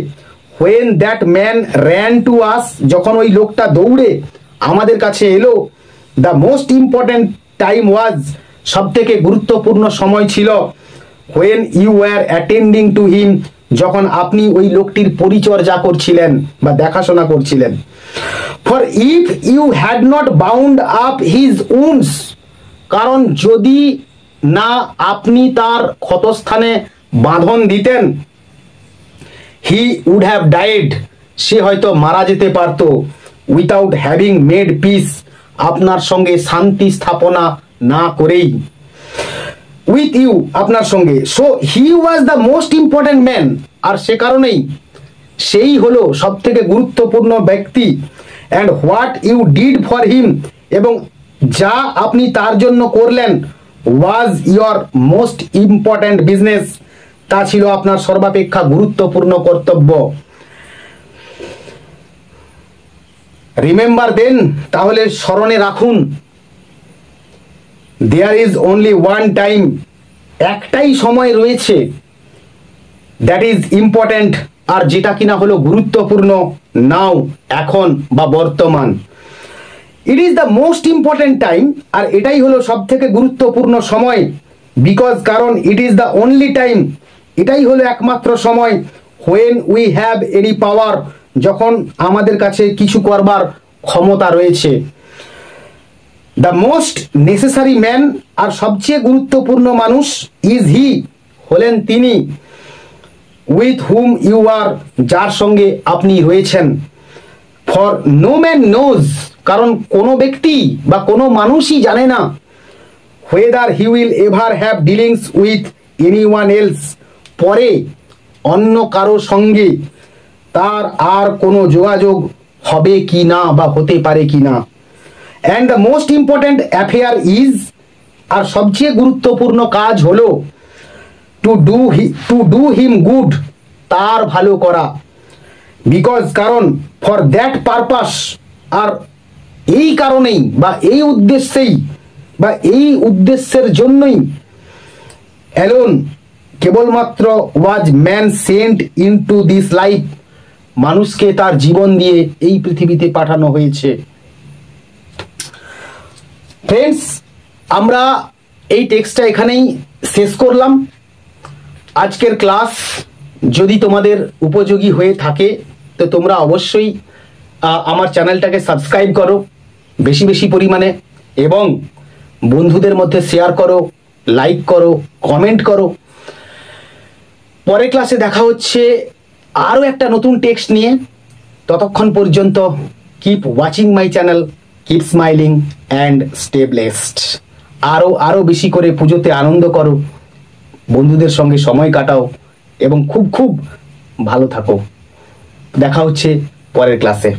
when that man ran to us, যখন ওই লোকটা দৌড়ে আমাদের কাছে এলো, the most important time was, সবথেকে গুরুত্বপূর্ণ সময় ছিল, when you were attending to him, যখন আপনি ওই লোকটির পরিচর্যা করছিলেন বা দেখাশোনা করছিলেন। For if you had not bound up his wounds, কারণ যদি না আপনি তার ক্ষতস্থানে বাঁধন দিতেন, হি উড হ্যাভ ডাইড, সে হয়তো মারা যেতে পারত, উইথাউট হ্যাভিং মেড পিস, আপনার সঙ্গে শান্তি স্থাপনা না করেই, উইথ ইউ, আপনার সঙ্গে। So he was the most important man, আর সে কারণেই সেই হলো সব থেকে গুরুত্বপূর্ণ ব্যক্তি। And what you did for him, এবং যা আপনি তার জন্য করলেন, was your most important business, তা ছিল আপনার সর্বাপেক্ষা গুরুত্বপূর্ণ কর্তব্য। রিমেম্বার দেন, তাহলে স্মরণে রাখুন, there is only one time, একটাই সময় রয়েছে, দ্যাট ইজ ইম্পর্ট্যান্ট, আর যেটা কিনা হলো গুরুত্বপূর্ণ, নাও, এখন বা বর্তমান। It is the most important time, আর এটাই হলো সব থেকে গুরুত্বপূর্ণ সময়, বিকজ, কারণ, it is the only time, এটাই হলো একমাত্র সময়, when we have any power, যখন আমাদের কাছে কিছু করবার ক্ষমতা রয়েছে। দ্য মোস্ট নেসেসারি ম্যান, আর সবচেয়ে গুরুত্বপূর্ণ মানুষ, ইজ হি, হলেন তিনি, উইথ হুম ইউ আর, যার সঙ্গে আপনি রয়েছেন। ফর নো ম্যান নোজ, কারণ কোনো ব্যক্তি বা কোনো মানুষই জানে না, whether he will ever have dealings with any one else, পরে অন্য কারো সঙ্গে তার আর কোনো যোগাযোগ হবে কি না বা হতে পারে কি না। And the most important affair is, আর সবচেয়ে গুরুত্বপূর্ণ কাজ হলো, টু ডু হিম গুড, তার ভালো করা। বিকজ, কারণ, ফর দ্যাট পারপাস, আর এই কারণেই বা এই উদ্দেশ্যেই বা এই উদ্দেশ্যের জন্যই, অ্যালোন, কেবলমাত্র, was man sent into this life, মানুষকে তার জীবন দিয়ে এই পৃথিবীতে পাঠানো হয়েছে। ফ্রেন্ডস, আমরা এই টেক্সটটা এখানেই শেষ করলাম। আজকের ক্লাস যদি তোমাদের উপযোগী হয়ে থাকে, তো তোমরা অবশ্যই আমার চ্যানেলটাকে সাবস্ক্রাইব করো বেশি বেশি পরিমাণে, এবং বন্ধুদের মধ্যে শেয়ার করো, লাইক করো, কমেন্ট করো। পরের ক্লাসে দেখা হচ্ছে আরও একটা নতুন টেক্সট নিয়ে। ততক্ষণ পর্যন্ত keep watching my channel, keep smiling and stay blessed. আরও বেশি করে পুজোতে আনন্দ করো, বন্ধুদের সঙ্গে সময় কাটাও, এবং খুব খুব ভালো থাকো। দেখা হচ্ছে পরের ক্লাসে।